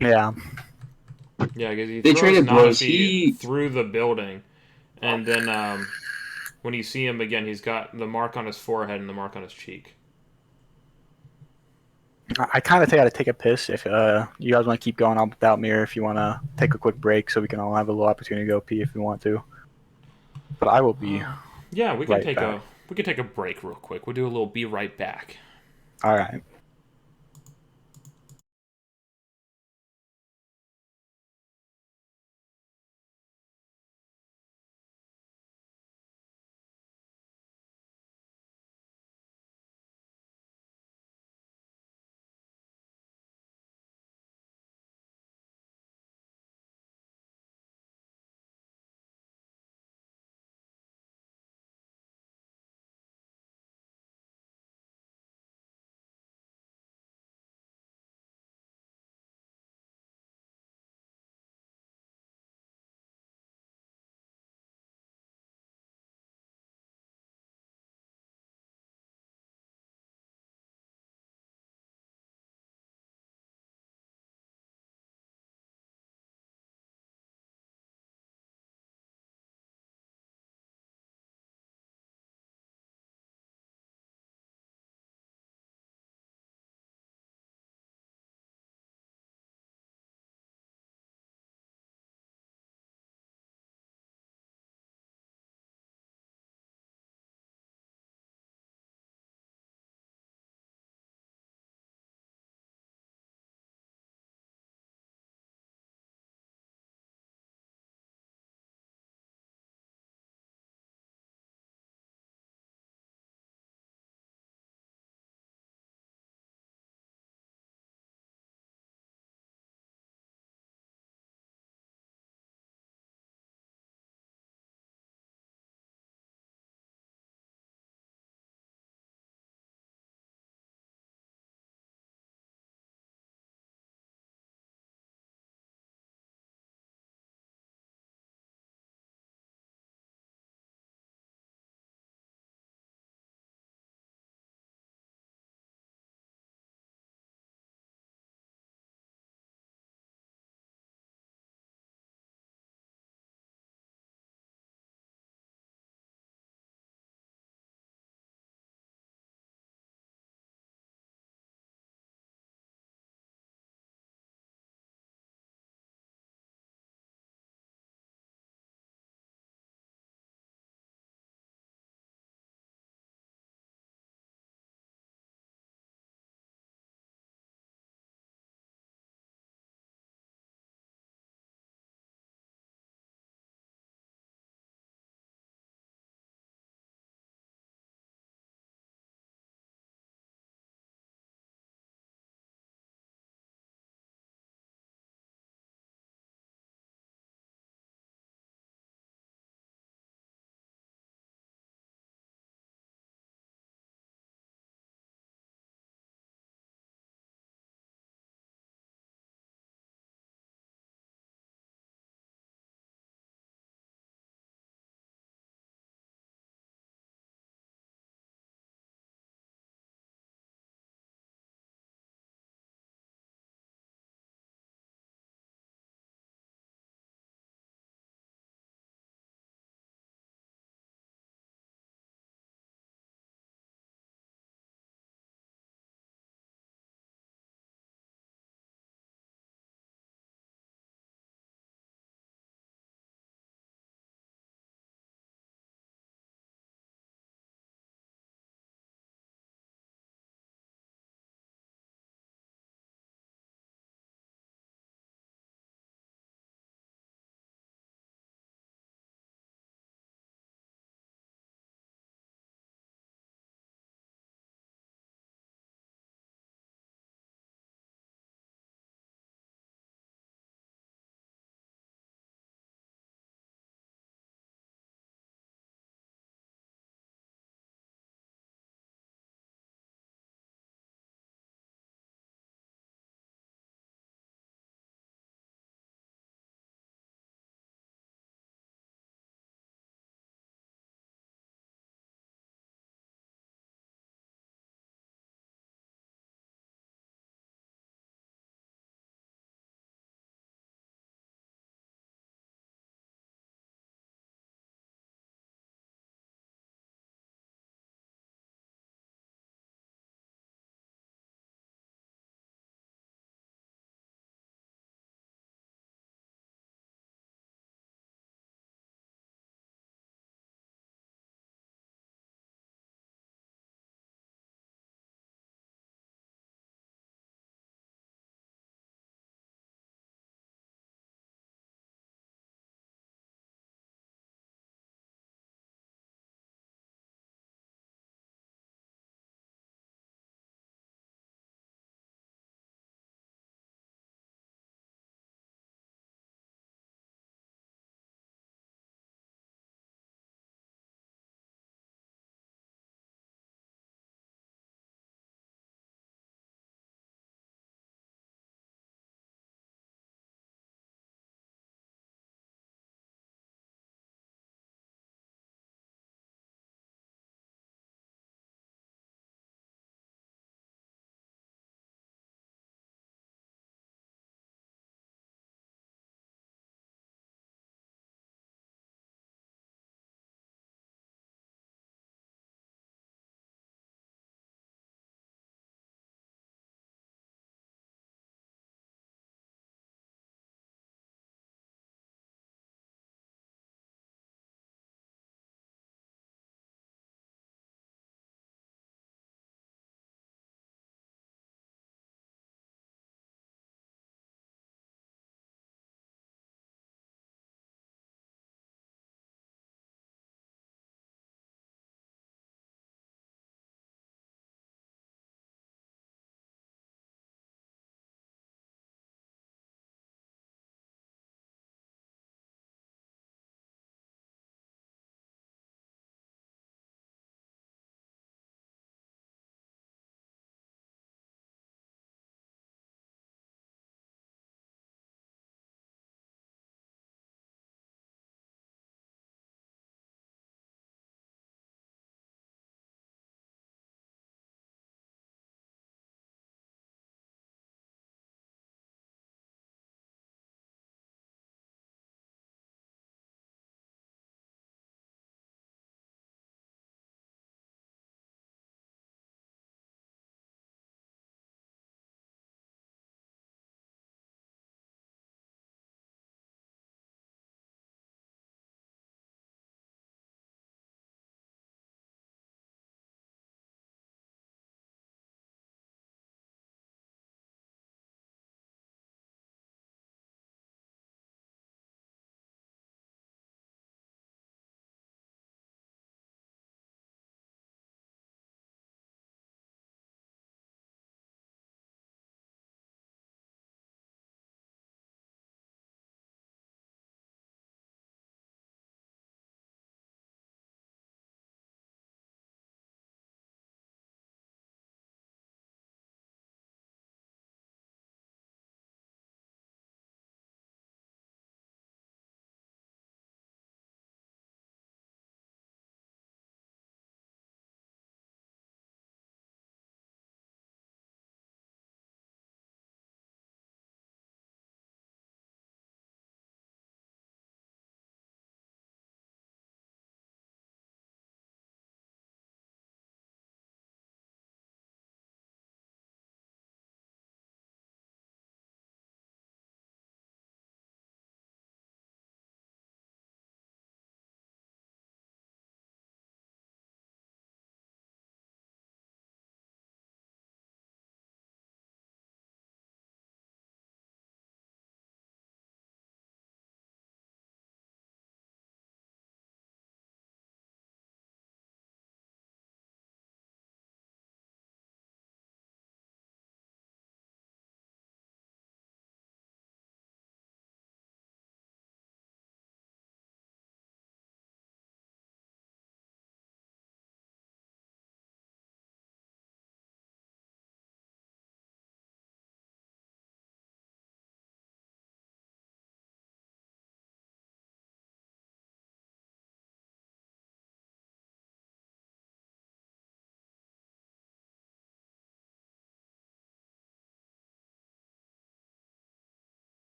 Yeah. Yeah, because he They throws traded blows. Nanashi through the building, and then when you see him again, he's got the mark on his forehead and the mark on his cheek. I kind of got to take a piss. If you guys want to keep going on without me, or if you want to take a quick break so we can all have a little opportunity to go pee if we want to. But I will be. Yeah, we can right back. we can take a break real quick. We'll do a little be right back. All right.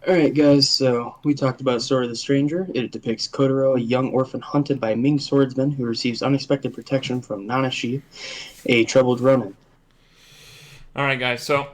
Alright, guys, so we talked about Sword of the Stranger. It depicts Kotaro, a young orphan hunted by Ming swordsmen who receives unexpected protection from Nanashi, a troubled Ronin. All right, guys. So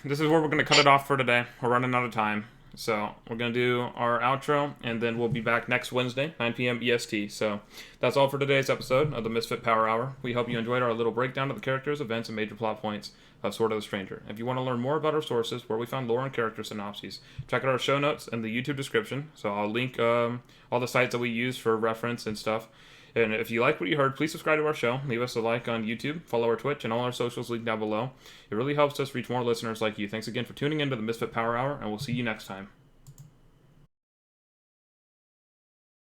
this is where we're going to cut it off for today. We're running out of time. So we're going to do our outro, and then we'll be back next Wednesday, 9 p.m. EST. So that's all for today's episode of the Misfit Power Hour. We hope you enjoyed our little breakdown of the characters, events, and major plot points of Sword of the Stranger. If you want to learn more about our sources, where we found lore and character synopses, check out our show notes in the YouTube description. So I'll link all the sites that we use for reference and stuff. And if you like what you heard, please subscribe to our show, leave us a like on YouTube, follow our Twitch, and all our socials linked down below. It really helps us reach more listeners like you. Thanks again for tuning in to the Misfit Power Hour, and we'll see you next time.